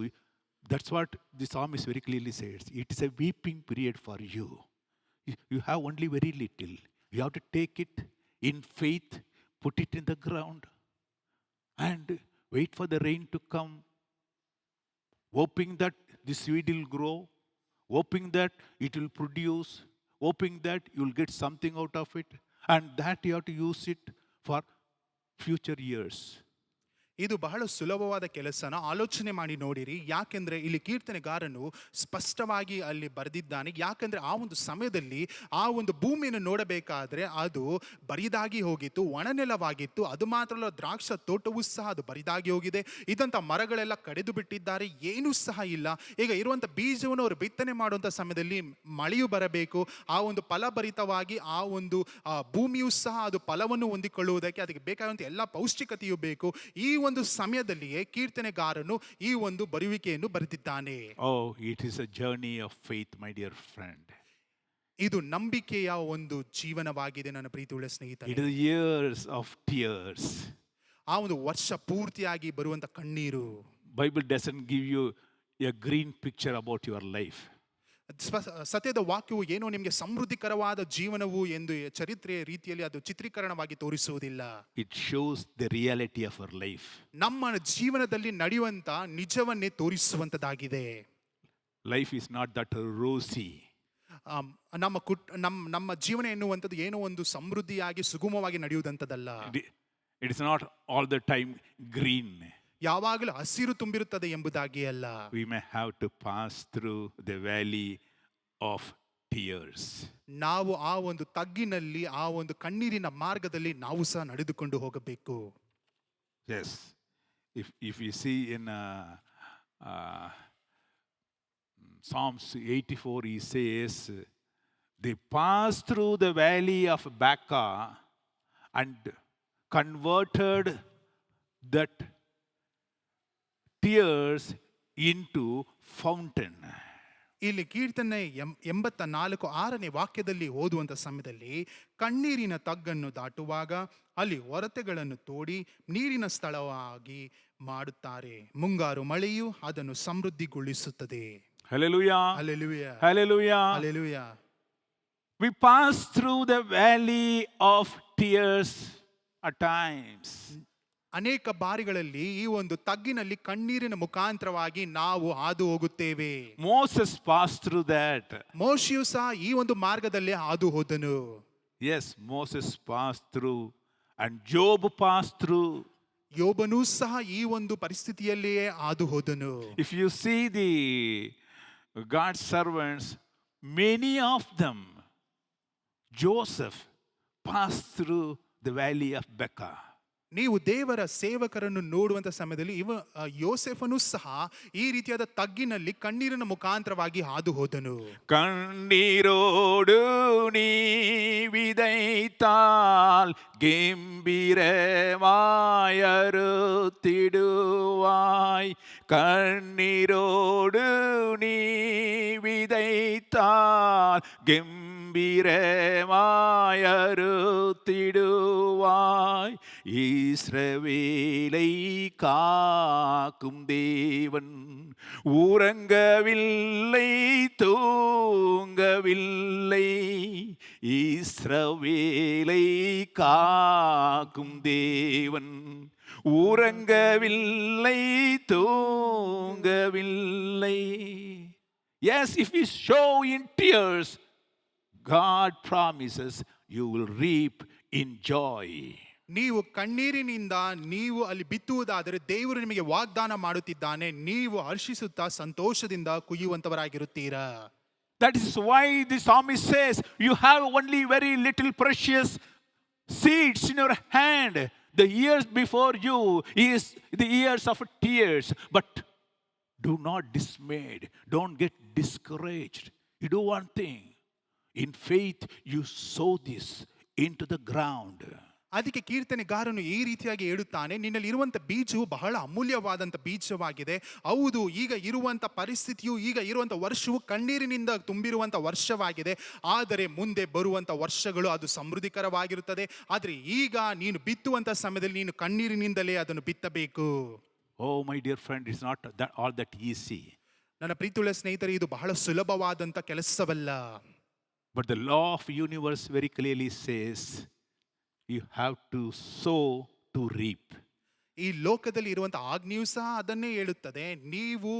that's what the psalmist very clearly says. It is a weeping period for you. You have only very little. You have to take it in faith, put it in the ground, and wait for the rain to come, hoping that the seed will grow, hoping that it will produce, hoping that you will get something out of it, and that you have to use it for future years. ಇದು ಬಹಳ ಸುಲಭವಾದ ಕೆಲಸನ ಆಲೋಚನೆ ಮಾಡಿ ನೋಡಿರಿ. ಯಾಕೆಂದ್ರೆ ಇಲ್ಲಿ ಕೀರ್ತನೆಗಾರನು ಸ್ಪಷ್ಟವಾಗಿ ಅಲ್ಲಿ ಬರೆದಿದ್ದಾನೆ. ಯಾಕಂದ್ರೆ ಆ ಒಂದು ಸಮಯದಲ್ಲಿ ಆ ಒಂದು ಭೂಮಿಯನ್ನು ನೋಡಬೇಕಾದ್ರೆ ಅದು ಬರಿದಾಗಿ ಹೋಗಿತ್ತು, ಒಣನೆಲವಾಗಿತ್ತು. ಅದು ಮಾತ್ರ ಅಲ್ಲ, ದ್ರಾಕ್ಷ ತೋಟವೂ ಸಹ ಅದು ಬರಿದಾಗಿ ಹೋಗಿದೆ. ಇದಂತ ಮರಗಳೆಲ್ಲ ಕಡಿದು ಬಿಟ್ಟಿದ್ದಾರೆ, ಏನೂ ಸಹ ಇಲ್ಲ. ಈಗ ಇರುವಂತ ಬೀಜವನ್ನು ಅವರು ಬಿತ್ತನೆ ಮಾಡುವಂತ ಸಮಯದಲ್ಲಿ ಮಳೆಯು ಬರಬೇಕು, ಆ ಒಂದು ಫಲಭರಿತವಾಗಿ ಆ ಒಂದು ಭೂಮಿಯೂ ಸಹ ಅದು ಫಲವನ್ನು ಹೊಂದಿಕೊಳ್ಳುವುದಕ್ಕೆ ಅದಕ್ಕೆ ಬೇಕಾದಂತ ಎಲ್ಲ ಪೌಷ್ಟಿಕತೆಯೂ ಬೇಕು. ಈ ಒಂದು ಸಮಯದಲ್ಲಿಯೇ ಕೀರ್ತನೆಗಾರನು ಈ ಒಂದು ಬರುವಿಕೆಯನ್ನು ಬರೆದಿದ್ದಾನೆ. Oh, it is a journey of faith, my dear friend. ಇದು ನಂಬಿಕೆಯ ಒಂದು ಜೀವನವಾಗಿದೆ ನನ್ನ ಪ್ರೀತಿಯುಳ್ಳ ಸ್ನೇಹಿತರೆ. It is years of tears. ಆ ಒಂದು ವರ್ಷ ಪೂರ್ತಿಯಾಗಿ ಬರುವಂತ ಕಣ್ಣೀರು. Bible doesn't give you a green picture about your life. ಸತ್ಯದ ವಾಕ್ಯವು ಏನೋ ನಿಮಗೆ ಸಮೃದ್ಧಿಕರವಾದ ಜೀವನವು ಎಂದು ಚರಿತ್ರೆಯ ರೀತಿಯಲ್ಲಿ ಅದು ಚಿತ್ರೀಕರಣವಾಗಿ ತೋರಿಸುವುದಿಲ್ಲ. It shows the reality of our life. ನಮ್ಮ ಜೀವನದಲ್ಲಿ ನಡೆಯುವಂತ ನಿಜವನ್ನೇ ತೋರಿಸುವಂತದಾಗಿದೆ. Life is not that rosy. ನಮ್ಮ ಜೀವನ ಎನ್ನುವಂಥದ್ದು ಏನೋ ಒಂದು ಸಮೃದ್ಧಿಯಾಗಿ ಸುಗಮವಾಗಿ ನಡೆಯುವುದಂತದಲ್ಲ. It is not all the time green. ಯಾವಾಗಲೂ ಹಸಿರು ತುಂಬಿರುತ್ತದೆ ಎಂಬುದಾಗಿ ಅಲ್ಲ. We may have to pass through the valley of tears. ನಾವು ಆ ಒಂದು ತಗ್ಗಿನಲ್ಲಿ ಆ ಒಂದು ಕಣ್ಣೀರಿನ ಮಾರ್ಗದಲ್ಲಿ ನಾವು ಸಹ ನಡೆದುಕೊಂಡು ಹೋಗಬೇಕು. Yes. If you see in uh, Psalms 84, he says, they passed through the valley of Baca and converted that tears into fountain. ಇಲ್ಲಿ ಕೀರ್ತನೆ 84 ವಾಕ್ಯದಲ್ಲಿ ಓದುವಂತ ಸಮಯದಲ್ಲಿ ಕಣ್ಣೀರಿನ ತಗ್ಗನ್ನು ದಾಟುವಾಗ ಅಲ್ಲಿ ಒರತೆಗಳನ್ನು ತೋಡಿ ನೀರಿನ ಸ್ಥಳವಾಗಿ ಮಾಡುತ್ತಾರೆ. ಮುಂಗಾರು ಮಳೆಯು ಅದನ್ನು ಸಮೃದ್ಧಿಗೊಳಿಸುತ್ತದೆ. Hallelujah. Hallelujah, Hallelujah. Hallelujah. We pass through the valley of tears at times. ಅನೇಕ ಬಾರಿಗಳಲ್ಲಿ ಈ ಒಂದು ತಗ್ಗಿನಲ್ಲಿ ಕಣ್ಣೀರಿನ ಮುಖಾಂತರವಾಗಿ ನಾವು ಹಾದು ಹೋಗುತ್ತೇವೆ. Moses passed through that. ಮೋಶೆಯು ಸಹ ಈ ಒಂದು ಮಾರ್ಗದಲ್ಲಿ ಹಾದು ಹೋದನು. Yes, Moses passed through and Job passed through. ಯೋಬನೂ ಸಹ ಈ ಒಂದು ಪರಿಸ್ಥಿತಿಯಲ್ಲಿಯೇ ಹಾದು ಹೋದನು. If you see the God's servants, many of them, Joseph passed through the valley of Becca. ನೀವು ದೇವರ ಸೇವಕರನ್ನು ನೋಡುವಂತ ಸಮಯದಲ್ಲಿ ಯೋಸೆಫನು ಸಹ ಈ ರೀತಿಯಾದ ತಗ್ಗಿನಲ್ಲಿ ಕಣ್ಣೀರಿನ ಮುಖಾಂತರವಾಗಿ ಹಾದು ಹೋದನು. கண்ணீரோடு நீ விதைத்தால் கெம்பீரமாய் அறுத்திடுவாய். கண்ணீரோடு நீ விதைத்தால் கெம்பீரமாய் அறுத்திடுவாய். இஸ்ரவேலை காக்கும் தேவன் உறங்கவில்லை தூங்கவில்லை. இஸ்ரவேலை காக்கும் தேவன் உறங்கவில்லை தூங்கவில்லை. Yes, if you show in tears, God promises you will reap in joy. ನೀವು ಕಣ್ಣೀರಿನಿಂದ ನೀವು ಅಲ್ಲಿ ಬಿತ್ತುವುದಾದರೆ ದೇವರು ನಿಮಗೆ ವಾಗ್ದಾನ ಮಾಡುತ್ತಿದ್ದಾನೆ, ನೀವು ಹರ್ಷಿಸುತ್ತಾ ಸಂತೋಷದಿಂದ ಕುಯ್ಯುವಂತವರಾಗಿರುತ್ತೀರಾ. That is why the psalmist says, you have only very little precious seeds in your hand. The years before you is the years of tears. But do not dismayed. Don't get discouraged. You do one thing. In faith, you sow this into the ground. ಅದಕ್ಕೆ ಕೀರ್ತನೆಗಾರನು ಈ ರೀತಿಯಾಗಿ ಹೇಳುತ್ತಾನೆ, ನಿನ್ನಲ್ಲಿ ಇರುವಂತ ಬೀಜವು ಬಹಳ ಅಮೂಲ್ಯವಾದಂತ ಬೀಜವಾಗಿದೆ. ಹೌದು, ಈಗ ಇರುವಂತ ಪರಿಸ್ಥಿತಿಯು, ಈಗ ಇರುವಂತ ವರ್ಷವು ಕಣ್ಣೀರಿನಿಂದ ತುಂಬಿರುವಂತ ವರ್ಷವಾಗಿದೆ. ಆದರೆ ಮುಂದೆ ಬರುವಂತ ವರ್ಷಗಳು ಅದು ಸಮೃದ್ಧಿಕರವಾಗಿರುತ್ತದೆ. ಆದರೆ ಈಗ ನೀನು ಬಿತ್ತುವಂತ ಸಮಯದಲ್ಲಿ ನೀನು ಕಣ್ಣೀರಿನಿಂದಲೇ ಅದನ್ನು ಬಿತ್ತಬೇಕು. Oh, my dear friend, it's not that all that easy. ನನ್ನ ಪ್ರೀತಿಯುಳ್ಳ ಸ್ನೇಹಿತರೆ, ಇದು ಬಹಳ ಸುಲಭವಾದಂತ ಕೆಲಸವಲ್ಲ. But the law of universe very clearly says, you have to sow to reap. ಈ ಲೋಕದಲ್ಲಿ ಇರುವಂತ ಆಜ್ಞೆಯು ಸಹ ಅದನ್ನೇ ಹೇಳುತ್ತದೆ, ನೀವು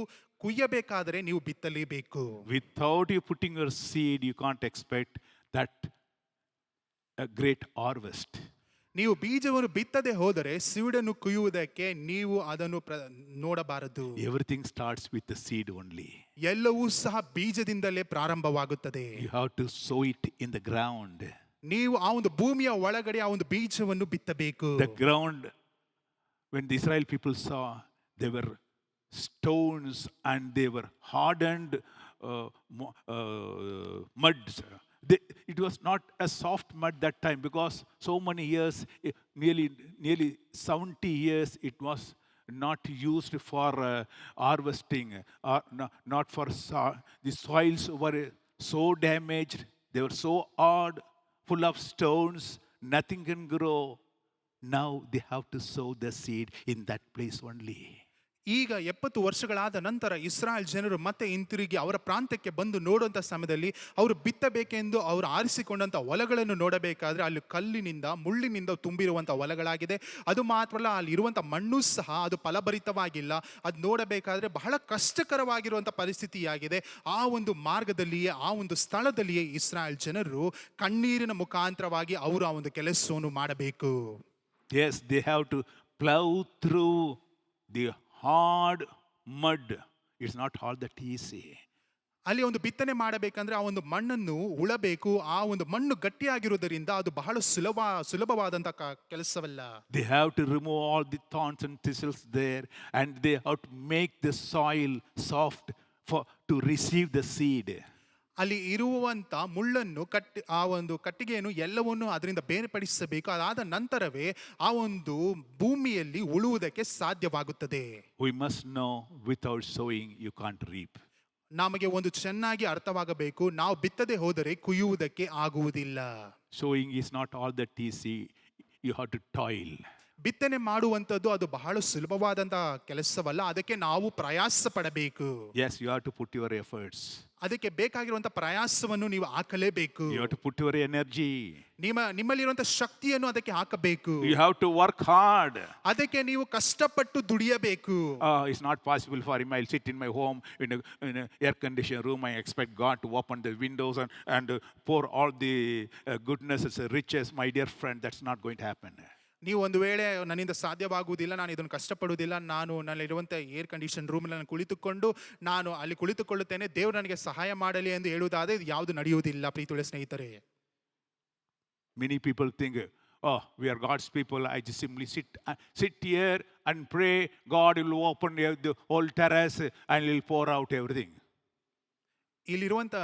ಕುಯ್ಯಬೇಕಾದರೆ ನೀವು ಬಿತ್ತಲೇಬೇಕು. Without you putting your seed, you can't expect that a great harvest. ನೀವು ಬೀಜವನ್ನು ಬಿತ್ತದೆ ಹೋದರೆ ಸೀಡನ್ನು ಕುಯ್ಯುವುದಕ್ಕೆ ನೀವು ಅದನ್ನು ನೋಡಬಾರದು. Everything starts with the seed only. ಎಲ್ಲವೂ ಸಹ ಬೀಜದಿಂದಲೇ ಪ್ರಾರಂಭವಾಗುತ್ತದೆ. You have to sow it in the ground. ನೀವು ಆ ಒಂದು ಭೂಮಿಯ ಒಳಗಡೆ ಆ ಒಂದು ಬೀಜವನ್ನು ಬಿತ್ತಬೇಕು. The ground, when the Israel people saw, they were stones and they were hardened muds. It was not a soft mud that time, because so many years, nearly 70 years, it was not used for harvesting, or not for the soils were so damaged, they were so hard, full of stones, nothing can grow. Now they have to sow the seed in that place only. ಈಗ 70 ವರ್ಷಗಳಾದ ನಂತರ ಇಸ್ರಾಯೇಲ್ ಜನರು ಮತ್ತೆ ಹಿಂತಿರುಗಿ ಅವರ ಪ್ರಾಂತ್ಯಕ್ಕೆ ಬಂದು ನೋಡುವಂತ ಸಮಯದಲ್ಲಿ ಅವರು ಬಿತ್ತಬೇಕೆಂದು ಅವರು ಆರಿಸಿಕೊಂಡಂತ ಹೊಲಗಳನ್ನು ನೋಡಬೇಕಾದ್ರೆ ಅಲ್ಲಿ ಕಲ್ಲಿನಿಂದ ಮುಳ್ಳಿನಿಂದ ತುಂಬಿರುವಂತ ಹೊಲಗಳಾಗಿದೆ. ಅದು ಮಾತ್ರವಲ್ಲ, ಅಲ್ಲಿ ಇರುವಂತ ಮಣ್ಣು ಸಹ ಅದು ಫಲಭರಿತವಾಗಿಲ್ಲ. ಅದು ನೋಡಬೇಕಾದ್ರೆ ಬಹಳ ಕಷ್ಟಕರವಾಗಿರುವಂತ ಪರಿಸ್ಥಿತಿಯಾಗಿದೆ. ಆ ಒಂದು ಮಾರ್ಗದಲ್ಲಿಯೇ, ಆ ಒಂದು ಸ್ಥಳದಲ್ಲಿಯೇ ಇಸ್ರಾಯೇಲ್ ಜನರು ಕಣ್ಣೀರಿನ ಮುಖಾಂತರವಾಗಿ ಅವರು ಆ ಒಂದು ಕೆಲಸವನ್ನು ಮಾಡಬೇಕು. Yes, they have to plow through the hard mud. It's not all that easy. ಅಲ್ಲಿ ಒಂದು ಬಿತ್ತನೆ ಮಾಡಬೇಕಂದ್ರೆ ಆ ಒಂದು ಮಣ್ಣನ್ನು ಉಳಬೇಕು. ಆ ಒಂದು ಮಣ್ಣು ಗಟ್ಟಿಯಾಗಿರುವುದರಿಂದ ಅದು ಬಹಳ ಸುಲಭವಾದಂತ ಕೆಲಸವಲ್ಲ. They have to remove all the thorns and thistles there, and they have to make the soil soft to receive the seed. ಅಲ್ಲಿ ಇರುವಂತ ಮುಳ್ಳನ್ನು ಆ ಒಂದು ಕಟ್ಟಿಗೆಯನ್ನು ಎಲ್ಲವನ್ನು ಅದರಿಂದ ಬೇರ್ಪಡಿಸಬೇಕು. ಅದಾದ ನಂತರವೇ ಆ ಒಂದು ಭೂಮಿಯಲ್ಲಿ ಉಳುವುದಕ್ಕೆ ಸಾಧ್ಯವಾಗುತ್ತದೆ. We must know without sowing you can't reap. ನಮಗೆ ಒಂದು ಚೆನ್ನಾಗಿ ಅರ್ಥವಾಗಬೇಕು, ನಾವು ಬಿತ್ತದೆ ಹೋದರೆ ಕುಯ್ಯುವುದಕ್ಕೆ ಆಗುವುದಿಲ್ಲ. Sowing is not all that easy. You have to toil. ಬಿತ್ತನೆ ಮಾಡುವಂಥದ್ದು ಅದು ಬಹಳ ಸುಲಭವಾದಂತಹ ಕೆಲಸವಲ್ಲ, ಅದಕ್ಕೆ ನಾವು ಪ್ರಯಾಸ ಪಡಬೇಕು. Yes, you have to put your efforts. ಅದಕ್ಕೆ ಬೇಕಾಗಿರುವಂತಹ ಪ್ರಯಾಸವನ್ನು ನೀವು ಹಾಕಲೇಬೇಕು. You have to put your energy. ನಿಮ್ಮಲ್ಲಿರುವಂತಹ ಶಕ್ತಿಯನ್ನು ಅದಕ್ಕೆ ಹಾಕಬೇಕು. You have to work hard. ಅದಕ್ಕೆ ನೀವು ಕಷ್ಟಪಟ್ಟು ದುಡಿಯಬೇಕು. It's not possible for him. I'll sit in my home in a air conditioned room. I expect God to open the windows and pour all the goodnesses, riches. My dear friend, that's not going to happen. ನೀವು ಒಂದು ವೇಳೆ ನನ್ನಿಂದ ಸಾಧ್ಯವಾಗುವುದಿಲ್ಲ, ನಾನು ಇದನ್ನು ಕಷ್ಟಪಡುವುದಿಲ್ಲ, ನಾನು ನನ್ನಲ್ಲಿರುವಂಥ air condition ರೂಮಲ್ಲಿ ನಾನು ಕುಳಿತುಕೊಂಡು ನಾನು ಅಲ್ಲಿ ಕುಳಿತುಕೊಳ್ಳುತ್ತೇನೆ, ದೇವರು ನನಗೆ ಸಹಾಯ ಮಾಡಲಿ ಎಂದು ಹೇಳುವುದಾದರೆ ಇದು ಯಾವುದು ನಡೆಯುವುದಿಲ್ಲ ಪ್ರೀತಿಯುಳ್ಳ ಸ್ನೇಹಿತರೆ. Many people think, oh, we are God's people. I just simply sit here and pray. God will open the whole terrace and He'll pour out everything. ಇಲ್ಲಿರುವಂಥ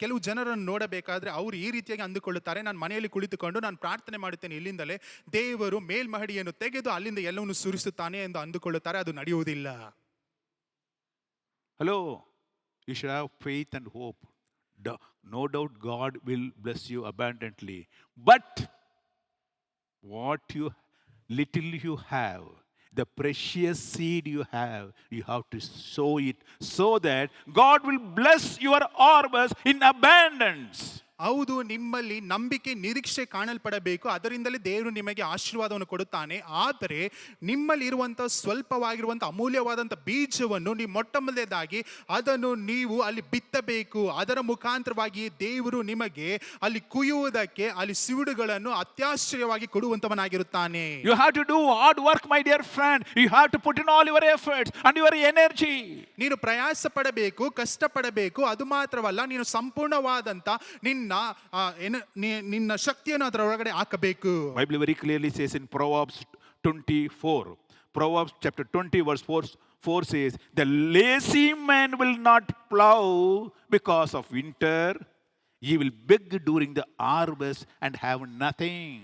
ಕೆಲವು ಜನರನ್ನು ನೋಡಬೇಕಾದ್ರೆ ಅವರು ಈ ರೀತಿಯಾಗಿ ಅಂದುಕೊಳ್ಳುತ್ತಾರೆ, ನಾನು ಮನೆಯಲ್ಲಿ ಕುಳಿತುಕೊಂಡು ನಾನು ಪ್ರಾರ್ಥನೆ ಮಾಡುತ್ತೇನೆ, ಇಲ್ಲಿಂದಲೇ ದೇವರು ಮೇಲ್ಮಹಡಿಯನ್ನು ತೆಗೆದು ಅಲ್ಲಿಂದ ಎಲ್ಲವನ್ನು ಸುರಿಸುತ್ತಾನೆ ಎಂದು ಅಂದುಕೊಳ್ಳುತ್ತಾರೆ. ಅದು ನಡೆಯುವುದಿಲ್ಲ. Hello, you should have faith and hope. No doubt God will bless you abundantly. But what little you have, the precious seed you have to sow it so that God will bless your harvest in abundance. ಹೌದು, ನಿಮ್ಮಲ್ಲಿ ನಂಬಿಕೆ ನಿರೀಕ್ಷೆ ಕಾಣಲ್ಪಡಬೇಕು, ಅದರಿಂದಲೇ ದೇವರು ನಿಮಗೆ ಆಶೀರ್ವಾದವನ್ನು ಕೊಡುತ್ತಾನೆ. ಆದರೆ ನಿಮ್ಮಲ್ಲಿ ಇರುವಂಥ ಸ್ವಲ್ಪವಾಗಿರುವಂಥ ಅಮೂಲ್ಯವಾದಂಥ ಬೀಜವನ್ನು ನೀವು ಮೊಟ್ಟಮೊದಲನೇದಾಗಿ ಅದನ್ನು ನೀವು ಅಲ್ಲಿ ಬಿತ್ತಬೇಕು. ಅದರ ಮುಖಾಂತರವಾಗಿ ದೇವರು ನಿಮಗೆ ಅಲ್ಲಿ ಕುಯ್ಯುವುದಕ್ಕೆ ಅಲ್ಲಿ ಸಿವುಡುಗಳನ್ನು ಅತ್ಯಾಶ್ಚರ್ಯವಾಗಿ ಕೊಡುವಂತವನಾಗಿರುತ್ತಾನೆ. You have to do hard work, my dear friend. You have to put in all your efforts and your energy. ನೀನು ಪ್ರಯಾಸ ಪಡಬೇಕು, ಕಷ್ಟಪಡಬೇಕು. ಅದು ಮಾತ್ರವಲ್ಲ, ನೀನು ಸಂಪೂರ್ಣವಾದಂಥ ನಿನ್ನ ಶಕ್ತಿಯನ್ನು ಅದರ ಒಳಗಡೆ ಹಾಕಬೇಕು. Bible very clearly says in Proverbs 24. Proverbs chapter 20 verse 4 says, the lazy man will not plow because of winter. He will beg during the harvest and have nothing.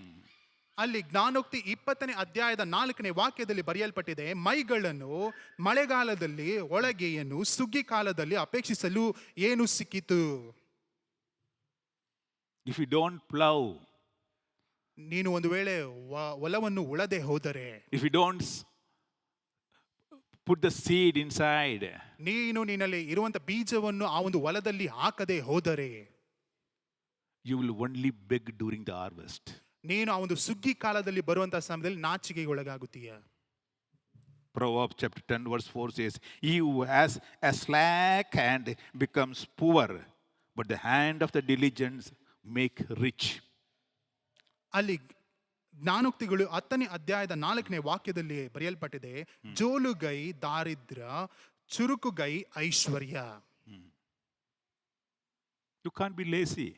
ಅಲ್ಲಿ ಜ್ಞಾನೋಕ್ತಿ 20ನೇ ಅಧ್ಯಾಯದ 4ನೇ ವಾಕ್ಯದಲ್ಲಿ ಬರೆಯಲ್ಪಟ್ಟಿದೆ, ಮೈಗಳನ್ನು ಮಳೆಗಾಲದಲ್ಲಿ ಒಳಗೆಯನ್ನು ಸುಗ್ಗಿ ಕಾಲದಲ್ಲಿ ಅಪೇಕ್ಷಿಸಲು ಏನು ಸಿಕ್ಕಿತು. If you don't plow, ನೀನು ಒಂದು ವೇಳೆ ಹೊಲವನ್ನು ಉಳದೆ ಹೋದರೆ, if you don't put the seed inside, ನೀನು ನಿನ್ನಲ್ಲಿ ಇರುವಂತ ಬೀಜವನ್ನು ಆ ಒಂದು ಹೊಲದಲ್ಲಿ ಹಾಕದೆ ಹೋದರೆ, you will only beg during the harvest. ನೀನು ಆ ಒಂದು ಸುಗ್ಗಿ ಕಾಲದಲ್ಲಿ ಬರುವಂತಹ ಸಮಯದಲ್ಲಿ ನಾಚಿಕೆಗೆ ಒಳಗಾಗುತ್ತೀಯ. Proverbs chapter 10 verse 4 says, he who has a slack hand becomes poor, but the hand of the diligent make rich. ಅಲ್ಲಿ ಜ್ಞಾನೋಕ್ತಿಗಳು 10ನೇ ಅಧ್ಯಾಯದ 4ನೇ ವಾಕ್ಯದಲ್ಲಿ ಬರೆಯಲ್ಪಟ್ಟಿದೆ, ಜೋಲುಗೈ ದಾರಿದ್ರ್ಯ, ಚುರುಕುಗೈ ಐಶ್ವರ್ಯ. You can't be lazy.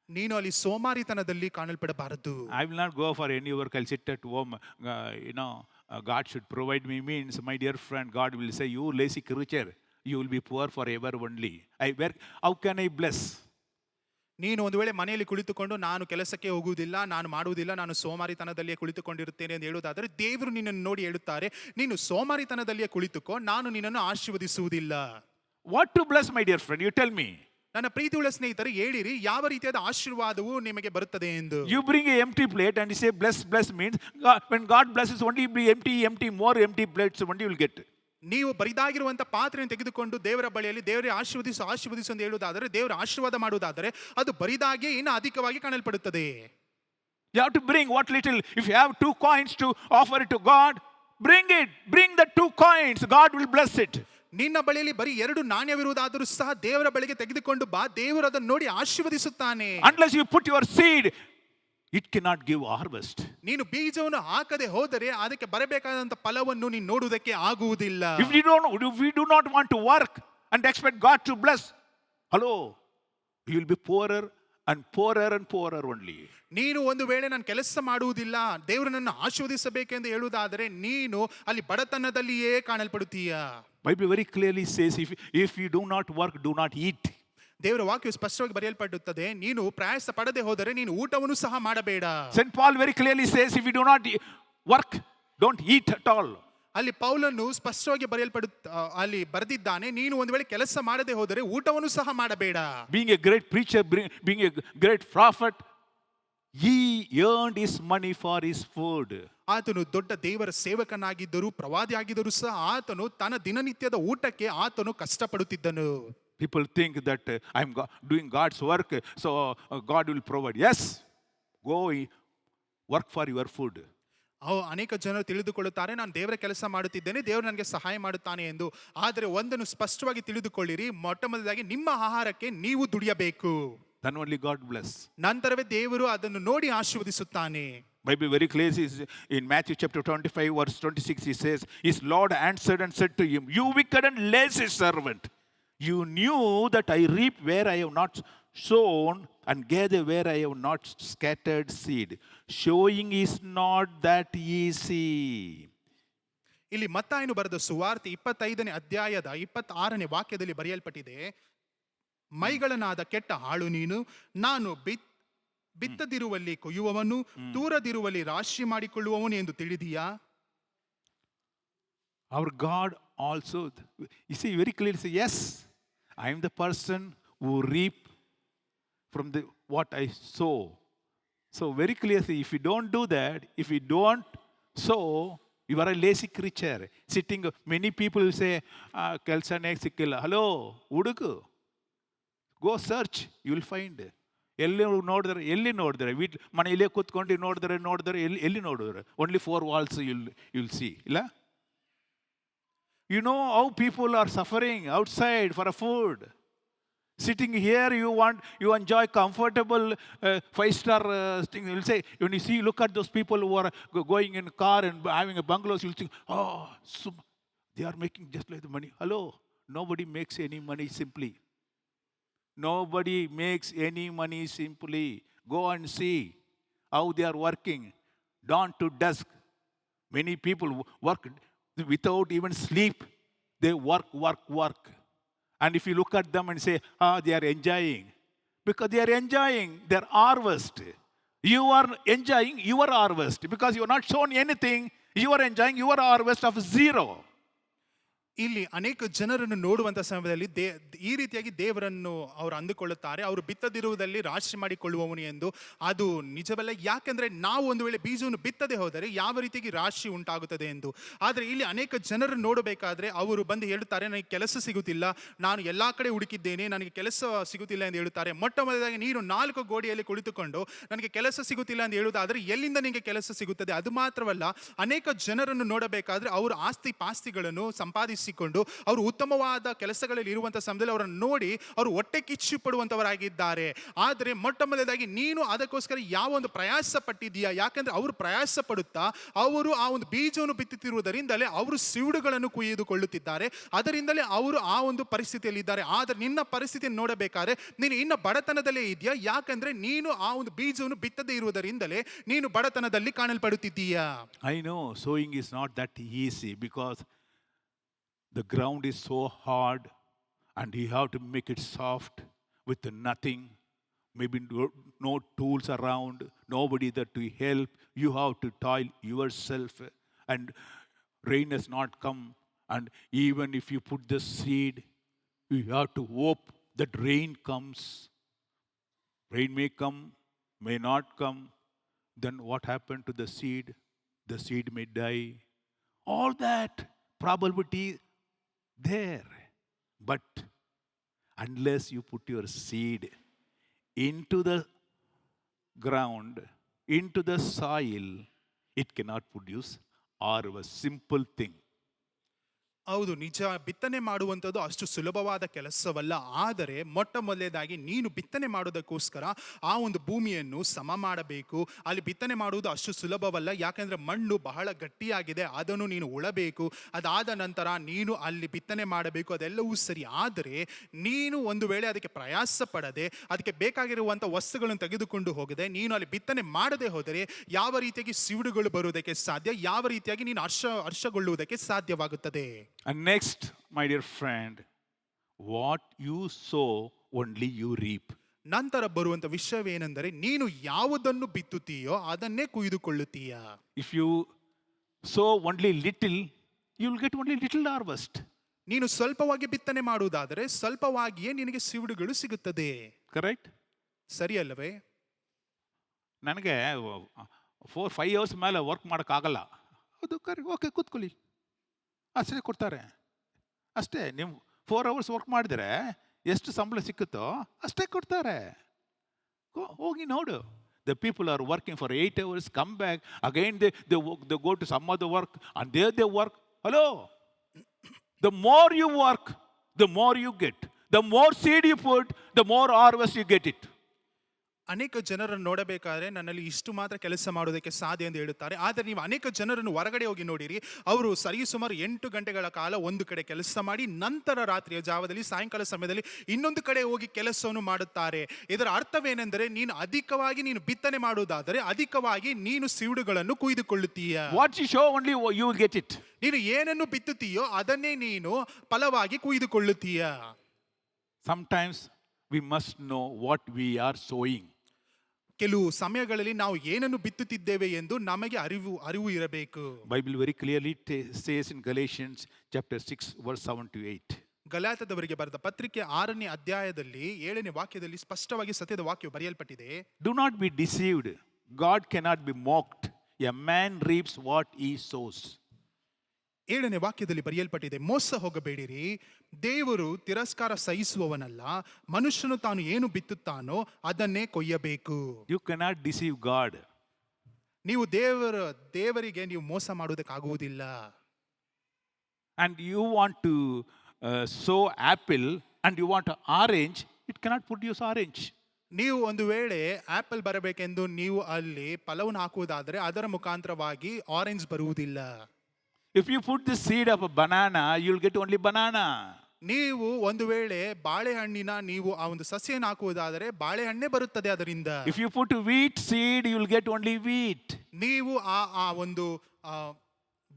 ನೀನು ಅಲ್ಲಿ ಸೋಮಾರಿತನದಲ್ಲಿ ಕಾಣಲ್ಪಡಬಾರದು. I will not go for any work. I'll sit at home. God should provide me means. My dear friend, God will say, you lazy creature, you will be poor forever only. How can I bless? ನೀನು ಒಂದು ವೇಳೆ ಮನೆಯಲ್ಲಿ ಕುಳಿತುಕೊಂಡು ನಾನು ಕೆಲಸಕ್ಕೆ ಹೋಗುವುದಿಲ್ಲ, ನಾನು ಮಾಡುವುದಿಲ್ಲ, ನಾನು ಸೋಮಾರಿತನದಲ್ಲಿಯೇ ಕುಳಿತುಕೊಂಡಿರುತ್ತೇನೆ ಎಂದು ಹೇಳುವುದಾದರೆ ದೇವರು ನಿನ್ನನ್ನು ನೋಡಿ ಹೇಳುತ್ತಾರೆ, ನೀನು ಸೋಮಾರಿತನದಲ್ಲಿಯೇ ಕುಳಿತುಕೋ, ನಾನು ನಿನ್ನನ್ನು ಆಶೀರ್ವದಿಸುವುದಿಲ್ಲ. What to bless, my dear friend? You tell me. ನನ್ನ ಪ್ರೀತಿಯುಳ್ಳ ಸ್ನೇಹಿತರೆ, ಹೇಳಿರಿ ಯಾವ ರೀತಿಯಾದ ಆಶೀರ್ವಾದವು ನಿಮಗೆ ಬರುತ್ತದೆ ಎಂದು. You bring an empty plate and you say bless means when God blesses only be empty, more empty plates only you will get. ನೀವು ಬರಿದಾಗಿರುವಂತ ಪಾತ್ರೆಯನ್ನು ತೆಗೆದುಕೊಂಡು ದೇವರ ಬಳಿಯಲ್ಲಿ ದೇವರೇ ಆಶೀರ್ವದಿಸು ಎಂದು ಹೇಳುವುದಾದರೆ, ದೇವರ ಆಶೀರ್ವಾದ ಮಾಡುವುದಾದರೆ ಅದು ಬರಿದಾಗೆ ಇನ್ನು ಅಧಿಕವಾಗಿ ಕಾಣಲ್ಪಡುತ್ತದೆ. You have to bring what little. If you have 2 coins to offer it to God, bring it. Bring the 2 coins. God will bless it. ನಿನ್ನ ಬಳಿಯಲ್ಲಿ ಬರೀ 2 ನಾಣ್ಯವಿರುವುದಾದರೂ ಸಹ ದೇವರ ಬಳಿಗೆ ತೆಗೆದುಕೊಂಡು ಬಾ, ದೇವರು ಅದನ್ನು ನೋಡಿ ಆಶೀರ್ವದಿಸುತ್ತಾನೆ. Unless you put your seed, it cannot give harvest. ನೀನು ಬೀಜವನ್ನು ಹಾಕದೆ ಹೋದರೆ ಅದಕ್ಕೆ ಬರಬೇಕಾದಂತ ಫಲವನ್ನು ನೀನು ನೋಡುವುದಕ್ಕೆ ಆಗುವುದಿಲ್ಲ. If we do not want to work, and expect God to bless. Hello, you will be poorer and poorer and poorer only. ನೀನು ಒಂದು ವೇಳೆ ನಾನು ಕೆಲಸ ಮಾಡುವುದಿಲ್ಲ, ದೇವರು ನನ್ನ ಆಶೀರ್ವದಿಸಬೇಕೆಂದು ಹೇಳುವುದಾದರೆ ನೀನು ಅಲ್ಲಿ ಬಡತನದಲ್ಲಿಯೇ ಕಾಣಲ್ಪಡುತ್ತೀಯ. Bible very clearly says, if you do not work, do not eat. ದೇವರ ವಾಕ್ಯವು ಸ್ಪಷ್ಟವಾಗಿ ಬರೆಯಲ್ಪಡುತ್ತದೆ, ನೀನು ಪ್ರಯಾಸ ಪಡದೆ ಹೋದರೆ ನೀನು ಊಟವನ್ನು ಸಹ ಮಾಡಬೇಡ. St. Paul very clearly says, if you do not work, don't eat at all. ಅಲ್ಲಿ ಪೌಲನು ಸ್ಪಷ್ಟವಾಗಿ ಅಲ್ಲಿ ಬರೆದಿದ್ದಾನೆ, ನೀನು ಒಂದು ವೇಳೆ ಕೆಲಸ ಮಾಡದೆ ಹೋದರೆ ಊಟವನ್ನು ಸಹ ಮಾಡಬೇಡ. Being a great preacher, being a great prophet, he earned his money for his food. ಆತನು ದೊಡ್ಡ ದೇವರ ಸೇವಕನಾಗಿದ್ದರೂ ಪ್ರವಾದಿಯಾಗಿದ್ದರೂ ಸಹ ಆತನು ತನ್ನ ದಿನನಿತ್ಯದ ಊಟಕ್ಕೆ ಆತನು ಕಷ್ಟಪಡುತ್ತಿದ್ದನು. People think that I'm doing God's work, so God will provide. Yes, go work for your food. ಅನೇಕ ಜನರು ತಿಳಿದುಕೊಳ್ಳುತ್ತಾರೆ, ನಾನು ದೇವರ ಕೆಲಸ ಮಾಡುತ್ತಿದ್ದೇನೆ, ದೇವರು ನನಗೆ ಸಹಾಯ ಮಾಡುತ್ತಾನೆ ಎಂದು. ಆದರೆ ಒಂದನ್ನು ಸ್ಪಷ್ಟವಾಗಿ ತಿಳಿದುಕೊಳ್ಳಿರಿ, ಮೊಟ್ಟ ಮೊದಲಾಗಿ ನಿಮ್ಮ ಆಹಾರಕ್ಕೆ ನೀವು ದುಡಿಯಬೇಕು. Then only God bless. ನಂತರವೇ ದೇವರು ಅದನ್ನು ನೋಡಿ ಆಶೀರ್ವದಿಸುತ್ತಾನೆ. Bible very clear is in Matthew chapter 25 verse 26, he says, his Lord answered and said to him, you wicked and lazy servant, you knew that I reap where I have not sown and gather where I have not scattered seed. Showing is not that easy. ಇಲ್ಲಿ ಮತ್ತಾಯನು ಬರೆದ ಸುವಾರ್ತೆ 25ನೇ ಅಧ್ಯಾಯದ 26ನೇ ವಾಕ್ಯದಲ್ಲಿ ಬರೆಯಲ್ಪಟ್ಟಿದೆ, ಮೈಗಳನಾದ ಕೆಟ್ಟ ಆಳು ನೀನು, ನಾನು ಬಿತ್ತದಿರುವಲ್ಲಿ ಕೊಯ್ಯುವವನು, ದೂರದಿರುವಲ್ಲಿ ರಾಶಿ ಮಾಡಿಕೊಳ್ಳುವವನು ಎಂದು ತಿಳಿದೀಯಾ? Our God also, you see very clearly say, yes, I am the person who reap from what I sow. So very clearly, if you don't do that, if you don't sow, you are a lazy creature. Sitting, many people will say, kelsa nek sikkilla. Hello, uduku. Go search, you will find. ಎಲ್ಲಿ ನೋಡಿದ್ರೆ ಮನೆಯಲ್ಲೇ ಕೂತ್ಕೊಂಡು ನೋಡಿದ್ರೆ ಎಲ್ಲಿ ನೋಡಿದ್ರೆ only 4 walls you'll see. ಇಲ್ಲ? You know how people are suffering outside for a food. Sitting here, you enjoy comfortable 5-star thing. You'll say, when you see, look at those people who are going in car and having a bungalows, you'll think, oh, they are making just like the money. Hello, nobody makes any money simply. Nobody makes any money simply. Go and see how they are working dawn to dusk. Many people work without even sleep. They work. And if you look at them and say, they are enjoying, because they are enjoying their harvest. You are enjoying your harvest because you are not shown anything. You are enjoying your harvest of 0. ಇಲ್ಲಿ ಅನೇಕ ಜನರನ್ನು ನೋಡುವಂಥ ಸಮಯದಲ್ಲಿ ಈ ರೀತಿಯಾಗಿ ದೇವರನ್ನು ಅವರು ಅಂದುಕೊಳ್ಳುತ್ತಾರೆ, ಅವರು ಬಿತ್ತದಿರುವುದಲ್ಲಿ ರಾಶಿ ಮಾಡಿಕೊಳ್ಳುವವನು ಎಂದು. ಅದು ನಿಜವಲ್ಲ. ಯಾಕೆಂದರೆ ನಾವು ಒಂದು ವೇಳೆ ಬೀಜವನ್ನು ಬಿತ್ತದೆ ಹೋದರೆ ಯಾವ ರೀತಿಯಾಗಿ ರಾಶಿ ಉಂಟಾಗುತ್ತದೆ ಎಂದು. ಆದರೆ ಇಲ್ಲಿ ಅನೇಕ ಜನರನ್ನು ನೋಡಬೇಕಾದ್ರೆ ಅವರು ಬಂದು ಹೇಳುತ್ತಾರೆ, ನನಗೆ ಕೆಲಸ ಸಿಗುತ್ತಿಲ್ಲ, ನಾನು ಎಲ್ಲ ಕಡೆ ಹುಡುಕಿದ್ದೇನೆ, ನನಗೆ ಕೆಲಸ ಸಿಗುತ್ತಿಲ್ಲ ಎಂದು ಹೇಳುತ್ತಾರೆ. ಮೊಟ್ಟ ಮೊದಲಾಗಿ ನೀನು 4 ಗೋಡೆಯಲ್ಲಿ ಕುಳಿತುಕೊಂಡು ನನಗೆ ಕೆಲಸ ಸಿಗುತ್ತಿಲ್ಲ ಎಂದು ಹೇಳುವುದಾದರೆ ಎಲ್ಲಿಂದ ನಿಮಗೆ ಕೆಲಸ ಸಿಗುತ್ತದೆ? ಅದು ಮಾತ್ರವಲ್ಲ, ಅನೇಕ ಜನರನ್ನು ನೋಡಬೇಕಾದ್ರೆ ಅವರು ಆಸ್ತಿ ಪಾಸ್ತಿಗಳನ್ನು ಸಂಪಾದಿಸಿ ಅವರು ಉತ್ತಮವಾದ ಕೆಲಸಗಳಲ್ಲಿ ಇರುವಂತಹ ಸಮಯದಲ್ಲಿ ಅವರನ್ನು ನೋಡಿ ಅವರು ಹೊಟ್ಟೆ ಕಿಚ್ಚು ಪಡುವಂತವರಾಗಿದ್ದಾರೆ. ಆದರೆ ಮೊಟ್ಟ ಮೊದಲಾಗಿ ನೀನು ಅದಕ್ಕೋಸ್ಕರ ಯಾವ ಒಂದು ಪ್ರಯಾಸ ಪಟ್ಟಿದೀಯಾ? ಯಾಕಂದ್ರೆ ಅವರು ಪ್ರಯಾಸ ಪಡುತ್ತಾ ಅವರು ಆ ಒಂದು ಬೀಜವನ್ನು ಬಿತ್ತುತ್ತಿರುವುದರಿಂದಲೇ ಅವರು ಸಿವುಡುಗಳನ್ನು ಕುಯ್ದುಕೊಳ್ಳುತ್ತಿದ್ದಾರೆ, ಅದರಿಂದಲೇ ಅವರು ಆ ಒಂದು ಪರಿಸ್ಥಿತಿಯಲ್ಲಿ ಇದ್ದಾರೆ. ಆದರೆ ನಿನ್ನ ಪರಿಸ್ಥಿತಿಯನ್ನು ನೋಡಬೇಕಾದ್ರೆ ನೀನು ಇನ್ನು ಬಡತನದಲ್ಲೇ ಇದೆಯಾ, ಯಾಕಂದ್ರೆ ನೀನು ಆ ಒಂದು ಬೀಜವನ್ನು ಬಿತ್ತದೇ ಇರುವುದರಿಂದಲೇ ನೀನು ಬಡತನದಲ್ಲಿ ಕಾಣಲ್ಪಡುತ್ತಿದ್ದೀಯಾ. I know sowing is not that easy because the ground is so hard and you have to make it soft with nothing, maybe no tools around, nobody there to help. You have to toil yourself and rain has not come, and even if you put the seed, you have to hope that rain comes. Rain may come, may not come. Then what happened to the seed? The seed may die. All that probability there. But unless you put your seed into the ground, into the soil, it cannot produce or a simple thing. ಹೌದು, ನಿಜ. ಬಿತ್ತನೆ ಮಾಡುವಂಥದ್ದು ಅಷ್ಟು ಸುಲಭವಾದ ಕೆಲಸವಲ್ಲ. ಆದರೆ ಮೊಟ್ಟ ಮೊದಲನೇದಾಗಿ ನೀನು ಬಿತ್ತನೆ ಮಾಡೋದಕ್ಕೋಸ್ಕರ ಆ ಒಂದು ಭೂಮಿಯನ್ನು ಸಮ ಮಾಡಬೇಕು. ಅಲ್ಲಿ ಬಿತ್ತನೆ ಮಾಡುವುದು ಅಷ್ಟು ಸುಲಭವಲ್ಲ. ಯಾಕೆಂದ್ರೆ ಮಣ್ಣು ಬಹಳ ಗಟ್ಟಿಯಾಗಿದೆ, ಅದನ್ನು ನೀನು ಉಳಬೇಕು. ಅದಾದ ನಂತರ ನೀನು ಅಲ್ಲಿ ಬಿತ್ತನೆ ಮಾಡಬೇಕು. ಅದೆಲ್ಲವೂ ಸರಿ. ಆದರೆ ನೀನು ಒಂದು ವೇಳೆ ಅದಕ್ಕೆ ಪ್ರಯಾಸ ಪಡದೆ, ಅದಕ್ಕೆ ಬೇಕಾಗಿರುವಂಥ ವಸ್ತುಗಳನ್ನು ತೆಗೆದುಕೊಂಡು ಹೋಗದೆ, ನೀನು ಅಲ್ಲಿ ಬಿತ್ತನೆ ಮಾಡದೆ ಹೋದರೆ ಯಾವ ರೀತಿಯಾಗಿ ಸಿವುಡುಗಳು ಬರುವುದಕ್ಕೆ ಸಾಧ್ಯ, ಯಾವ ರೀತಿಯಾಗಿ ನೀನು ಹರ್ಷಗೊಳ್ಳುವುದಕ್ಕೆ ಸಾಧ್ಯವಾಗುತ್ತದೆ. And next, my dear friend, what you sow, only you reap. ನಂತರ ಬರುವಂತ ವಿಷಯವೇನೆಂದರೆ, ನೀನು ಯಾವುದನ್ನು ಬಿತ್ತುತ್ತೀಯೋ ಅದನ್ನೇ ಕುಯ್ದುಕೊಳ್ಳುತ್ತೀಯ. If you sow only little, you will get only little harvest. ನೀನು ಸ್ವಲ್ಪವಾಗಿ ಬಿತ್ತನೆ ಮಾಡುವುದಾದರೆ ಸ್ವಲ್ಪವಾಗಿಯೇ ನಿನಗೆ ಸಿವುಡುಗಳು ಸಿಗುತ್ತದೆ. Correct? ಸರಿ ಅಲ್ಲವೇ? ನನಗೆ 4-5 hours ಮೇಲೆ ವರ್ಕ್ ಮಾಡೋಕ್ಕಾಗಲ್ಲ. ಅದು ಓಕೆ, ಕೂತ್ಕೊಳ್ಳಿ, ಅಷ್ಟೇ ಕೊಡ್ತಾರೆ. ಅಷ್ಟೇ, ನೀವು 4 hours ವರ್ಕ್ ಮಾಡಿದರೆ ಎಷ್ಟು ಸಂಬಳ ಸಿಕ್ಕುತ್ತೋ ಅಷ್ಟೇ ಕೊಡ್ತಾರೆ. ಹೋಗಿ ನೋಡು. The people are working for 8 hours, come back again, they go to some other work and they work. Hello, the more you work, the more you get. The more seed you put, the more harvest you get it. ಅನೇಕ ಜನರನ್ನು ನೋಡಬೇಕಾದ್ರೆ ನನ್ನಲ್ಲಿ ಇಷ್ಟು ಮಾತ್ರ ಕೆಲಸ ಮಾಡೋದಕ್ಕೆ ಸಾಧ್ಯ ಎಂದು ಹೇಳುತ್ತಾರೆ. ಆದರೆ ನೀವು ಅನೇಕ ಜನರನ್ನು ಹೊರಗಡೆ ಹೋಗಿ ನೋಡಿರಿ, ಅವರು ಸರಿಸುಮಾರು 8 ಗಂಟೆಗಳ ಕಾಲ ಒಂದು ಕಡೆ ಕೆಲಸ ಮಾಡಿ ನಂತರ ರಾತ್ರಿಯ ಜಾವದಲ್ಲಿ, ಸಾಯಂಕಾಲ ಸಮಯದಲ್ಲಿ ಇನ್ನೊಂದು ಕಡೆ ಹೋಗಿ ಕೆಲಸವನ್ನು ಮಾಡುತ್ತಾರೆ. ಇದರ ಅರ್ಥವೇನೆಂದರೆ, ನೀನು ಅಧಿಕವಾಗಿ ನೀನು ಬಿತ್ತನೆ ಮಾಡುವುದಾದರೆ ಅಧಿಕವಾಗಿ ನೀನು ಸಿವುಡುಗಳನ್ನು ಕುಯ್ದುಕೊಳ್ಳುತ್ತೀಯ. What you sow only you will get it. ನೀನು ಏನನ್ನು ಬಿತ್ತುತ್ತೀಯೋ ಅದನ್ನೇ ನೀನು ಫಲವಾಗಿ ಕುಯ್ದುಕೊಳ್ಳುತ್ತೀಯ. Sometimes we must know what we are sowing. ಕೆಲವು ಸಮಯಗಳಲ್ಲಿ ನಾವು ಏನನ್ನು ಬಿತ್ತುತ್ತಿದ್ದೇವೆ ಎಂದು ನಮಗೆ ಅರಿವು ಇರಬೇಕು. Bible very clearly says in Galatians chapter 6 verse 7 to 8. ಗಲಾತ್ಯದವರಿಗೆ ಬರೆದ ಪತ್ರಿಕೆ 6ನೇ ಅಧ್ಯಾಯದಲ್ಲಿ 7ನೇ ವಾಕ್ಯದಲ್ಲಿ ಸ್ಪಷ್ಟವಾಗಿ ಸತ್ಯದ ವಾಕ್ಯವು ಬರೆಯಲ್ಪಟ್ಟಿದೆ. Do not be deceived. God cannot be mocked. A man reaps what he sows. 7ನೇ ವಾಕ್ಯದಲ್ಲಿ ಬರೆಯಲ್ಪಟ್ಟಿದೆ, ಮೋಸ ಹೋಗಬೇಡಿರಿ, ದೇವರು ತಿರಸ್ಕಾರ ಸಹಿಸುವವನಲ್ಲ, ಮನುಷ್ಯನು ತಾನು ಏನು ಬಿತ್ತುತ್ತಾನೋ ಅದನ್ನೇ ಕೊಯ್ಯಬೇಕು. You cannot deceive God. ನೀವು ದೇವರಿಗೆ ನೀವು ಮೋಸ ಮಾಡುವುದಕ್ಕಾಗುವುದಿಲ್ಲ. And you want to sow apple and you want orange, it cannot produce orange. ನೀವು ಒಂದು ವೇಳೆ ಆಪಲ್ ಬರಬೇಕೆಂದು ನೀವು ಅಲ್ಲಿ ಫಲವನ್ನು ಹಾಕುವುದಾದರೆ ಅದರ ಮುಖಾಂತರವಾಗಿ ಆರೆಂಜ್ ಬರುವುದಿಲ್ಲ. If you put the seed of a banana, you'll get only banana. ನೀವು ಒಂದು ವೇಳೆ ಬಾಳೆಹಣ್ಣಿನ ನೀವು ಆ ಒಂದು ಸಸ್ಯನ ಹಾಕುವುದಾದರೆ ಬಾಳೆಹಣ್ಣೆ ಬರುತ್ತದೆ ಅದರಿಂದ. If you put wheat seed, you'll get only wheat. ನೀವು ಆ ಒಂದು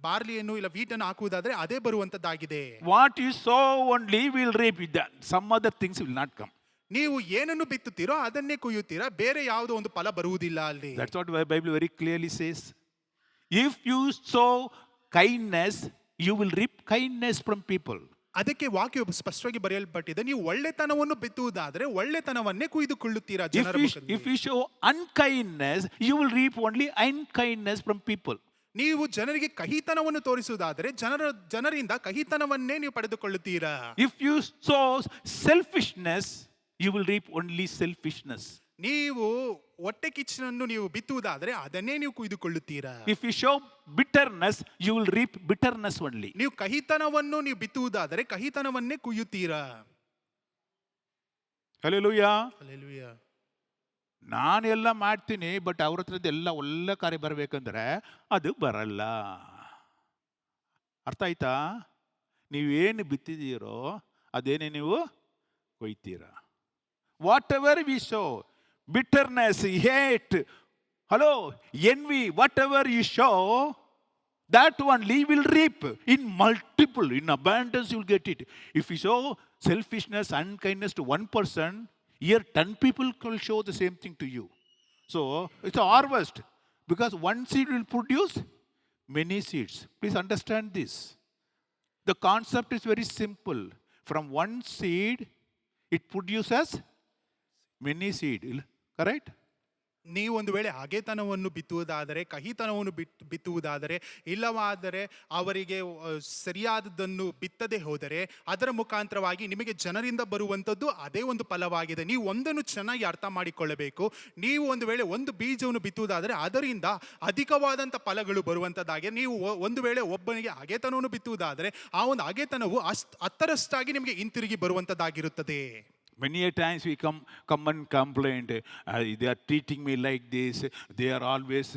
ಬಾರ್ಲಿಯನ್ನು ಇಲ್ಲ ವೀಟನ್ನು ಹಾಕುವುದಾದರೆ ಅದೇ ಬರುವಂತದ್ದಾಗಿದೆ. What you sow only will reap with that. Some other things will not come. ನೀವು ಏನನ್ನು ಬಿತ್ತುತ್ತೀರೋ ಅದನ್ನೇ ಕುಯ್ಯುತ್ತೀರಾ, ಬೇರೆ ಯಾವುದೋ ಒಂದು ಫಲ ಬರುವುದಿಲ್ಲ ಅಲ್ಲಿ. That's what the Bible very clearly says. If you sow kindness, you will reap kindness from people. ಅದಕ್ಕೆ ವಾಕ್ಯವು ಸ್ಪಷ್ಟವಾಗಿ ಬರೆಯಲ್ಪಟ್ಟಿದೆ, ನೀವು ಒಳ್ಳೆತನವನ್ನು ಬಿತ್ತುವುದಾದರೆ ಒಳ್ಳೆತನವನ್ನೇ ಕುಯ್ದುಕೊಳ್ಳುತ್ತೀರಾ ಜನರ ಮುಖದಲ್ಲಿ. If you show unkindness, you will reap only unkindness from people. ನೀವು ಜನರಿಗೆ ಕಹಿತನವನ್ನು ತೋರಿಸುವುದಾದರೆ ಜನರಿಂದ ಕಹಿತನವನ್ನೇ ನೀವು ಪಡೆದುಕೊಳ್ಳುತ್ತೀರಾ. If you sow selfishness, you will reap only selfishness. ನೀವು ಹೊಟ್ಟೆ ಕಿಚ್ಚನ್ನು ನೀವು ಬಿತ್ತುವುದಾದರೆ ಅದನ್ನೇ ನೀವು ಕುಯ್ದುಕೊಳ್ಳುತ್ತೀರಾ. If you show bitterness, you will reap bitterness only. ನೀವು ಕಹಿತನವನ್ನು ನೀವು ಬಿತ್ತುವುದಾದರೆ ಕಹಿತನವನ್ನೇ ಕುಯ್ಯುತ್ತೀರಾ. Hallelujah. ಹಲ್ಲೆಲೂಯಾ. ನಾನೆಲ್ಲ ಮಾಡ್ತೀನಿ, ಬಟ್ ಅವ್ರ ಹತ್ರದ್ದೆಲ್ಲ ಒಳ್ಳೆ ಕಾರ್ಯ ಬರಬೇಕಂದ್ರೆ ಅದು ಬರಲ್ಲ. ಅರ್ಥ ಆಯ್ತಾ? ನೀವೇನು ಬಿತ್ತಿದ್ದೀರೋ ಅದೇನೇ ನೀವು ಕೊಯ್ತೀರಾ. Whatever we sow, bitterness, hate, hello, envy, whatever you show, that only will reap in multiple, in abundance you will get it. If you show selfishness, unkindness to one person, here 10 people will show the same thing to you. So it's a harvest, because one seed will produce many seeds. Please understand this. The concept is very simple. From one seed, it produces many seed. Correct? ನೀವು ಒಂದು ವೇಳೆ ಹಗೆತನವನ್ನು ಬಿತ್ತುವುದಾದರೆ, ಕಹಿತನವನ್ನು ಬಿತ್ತುವುದಾದರೆ, ಇಲ್ಲವಾದರೆ ಅವರಿಗೆ ಸರಿಯಾದದ್ದನ್ನು ಬಿತ್ತದೇ ಹೋದರೆ, ಅದರ ಮುಖಾಂತರವಾಗಿ ನಿಮಗೆ ಜನರಿಂದ ಬರುವಂಥದ್ದು ಅದೇ ಒಂದು ಫಲವಾಗಿದೆ. ನೀವು ಒಂದನ್ನು ಚೆನ್ನಾಗಿ ಅರ್ಥ ಮಾಡಿಕೊಳ್ಳಬೇಕು. ನೀವು ಒಂದು ವೇಳೆ ಒಂದು ಬೀಜವನ್ನು ಬಿತ್ತುವುದಾದರೆ ಅದರಿಂದ ಅಧಿಕವಾದಂಥ ಫಲಗಳು ಬರುವಂಥದ್ದಾಗಿದೆ. ನೀವು ಒಂದು ವೇಳೆ ಒಬ್ಬನಿಗೆ ಹಗೆತನವನ್ನು ಬಿತ್ತುವುದಾದರೆ ಆ ಒಂದು ಹಗೆತನವು ಹತ್ತರಷ್ಟಾಗಿ ನಿಮಗೆ ಹಿಂತಿರುಗಿ ಬರುವಂಥದ್ದಾಗಿರುತ್ತದೆ. Many a times we come and complain, they are treating me like this, they are always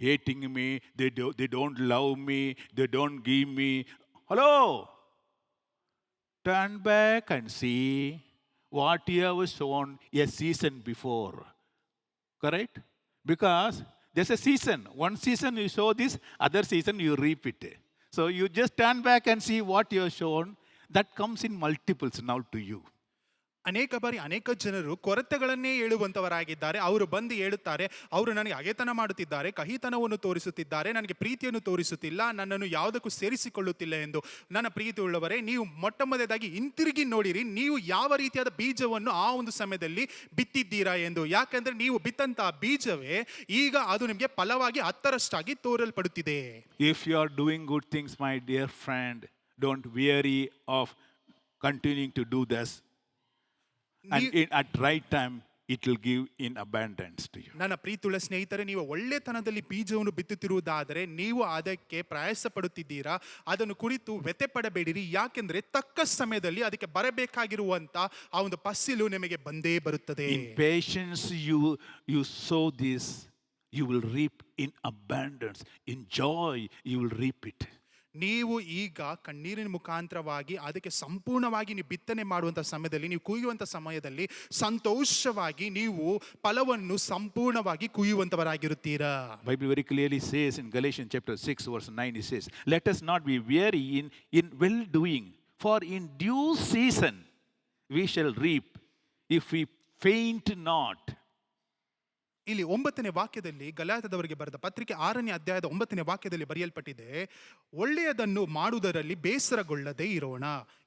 hating me, they don't love me, they don't give me. Hello! Turn back and see what you have shown a season before. Correct? Because there's a season. One season you show this, other season you reap it. So you just turn back and see what you have shown. That comes in multiples now to you. ಅನೇಕ ಬಾರಿ ಅನೇಕ ಜನರು ಕೊರತೆಗಳನ್ನೇ ಹೇಳುವಂಥವರಾಗಿದ್ದಾರೆ. ಅವರು ಬಂದು ಹೇಳುತ್ತಾರೆ, ಅವರು ನನಗೆ ಹಗೆತನ ಮಾಡುತ್ತಿದ್ದಾರೆ, ಕಹಿತನವನ್ನು ತೋರಿಸುತ್ತಿದ್ದಾರೆ, ನನಗೆ ಪ್ರೀತಿಯನ್ನು ತೋರಿಸುತ್ತಿಲ್ಲ, ನನ್ನನ್ನು ಯಾವುದಕ್ಕೂ ಸೇರಿಸಿಕೊಳ್ಳುತ್ತಿಲ್ಲ ಎಂದು. ನನ್ನ ಪ್ರೀತಿ ಉಳ್ಳವರೇ, ನೀವು ಮೊಟ್ಟ ಮೊದಲಾಗಿ ಹಿಂತಿರುಗಿ ನೋಡಿರಿ, ನೀವು ಯಾವ ರೀತಿಯಾದ ಬೀಜವನ್ನು ಆ ಒಂದು ಸಮಯದಲ್ಲಿ ಬಿತ್ತಿದ್ದೀರಾ ಎಂದು. ಯಾಕಂದ್ರೆ ನೀವು ಬಿತ್ತಂತಹ ಬೀಜವೇ ಈಗ ಅದು ನಿಮಗೆ ಫಲವಾಗಿ ಹತ್ತರಷ್ಟಾಗಿ ತೋರಲ್ಪಡುತ್ತಿದೆ. If you are doing good things, my dear friend, don't weary of continuing to do this. And at right time, it will give in abundance to you. ನನ್ನ ಪ್ರೀತಿಯುಳ್ಳ ಸ್ನೇಹಿತರೆ, ನೀವು ಒಳ್ಳೆತನದಲ್ಲಿ ಬೀಜವನ್ನು ಬಿತ್ತುತ್ತಿರುವುದಾದರೆ ನೀವು ಅದಕ್ಕೆ ಪ್ರಯಾಸ ಪಡುತ್ತಿದ್ದೀರಾ, ಅದನ್ನು ಕುರಿತು ವ್ಯಥೆ ಪಡಬೇಡಿರಿ. ಯಾಕೆಂದ್ರೆ ತಕ್ಕ ಸಮಯದಲ್ಲಿ ಅದಕ್ಕೆ ಬರಬೇಕಾಗಿರುವಂತ ಆ ಒಂದು ಫಸಲು ನಿಮಗೆ ಬಂದೇ ಬರುತ್ತದೆ. In patience you sow this, you will reap in abundance. In joy you will reap it. ನೀವು ಈಗ ಕಣ್ಣೀರಿನ ಮುಖಾಂತರವಾಗಿ ಅದಕ್ಕೆ ಸಂಪೂರ್ಣವಾಗಿ ನೀವು ಬಿತ್ತನೆ ಮಾಡುವಂಥ ಸಮಯದಲ್ಲಿ, ನೀವು ಕುಯ್ಯುವಂಥ ಸಮಯದಲ್ಲಿ ಸಂತೋಷವಾಗಿ ನೀವು ಫಲವನ್ನು ಸಂಪೂರ್ಣವಾಗಿ ಕುಯ್ಯುವಂಥವರಾಗಿರುತ್ತೀರಾ. Bible very clearly says in Galatians chapter 6 verse 9, it says, let us not be weary in well doing, for in due season we shall reap if we faint not. ಇಲ್ಲಿ 9ನೇ ವಾಕ್ಯದಲ್ಲಿ, ಗಲಾತ್ಯದವರಿಗೆ ಬರೆದ ಪತ್ರಿಕೆ 6ನೇ ಅಧ್ಯಾಯದ 9ನೇ ವಾಕ್ಯದಲ್ಲಿ ಬರೆಯಲ್ಪಟ್ಟಿದೆ, ಒಳ್ಳೆಯದನ್ನು ಮಾಡುವುದರಲ್ಲಿ ಬೇಸರಗೊಳ್ಳದೆ ಇರೋಣ,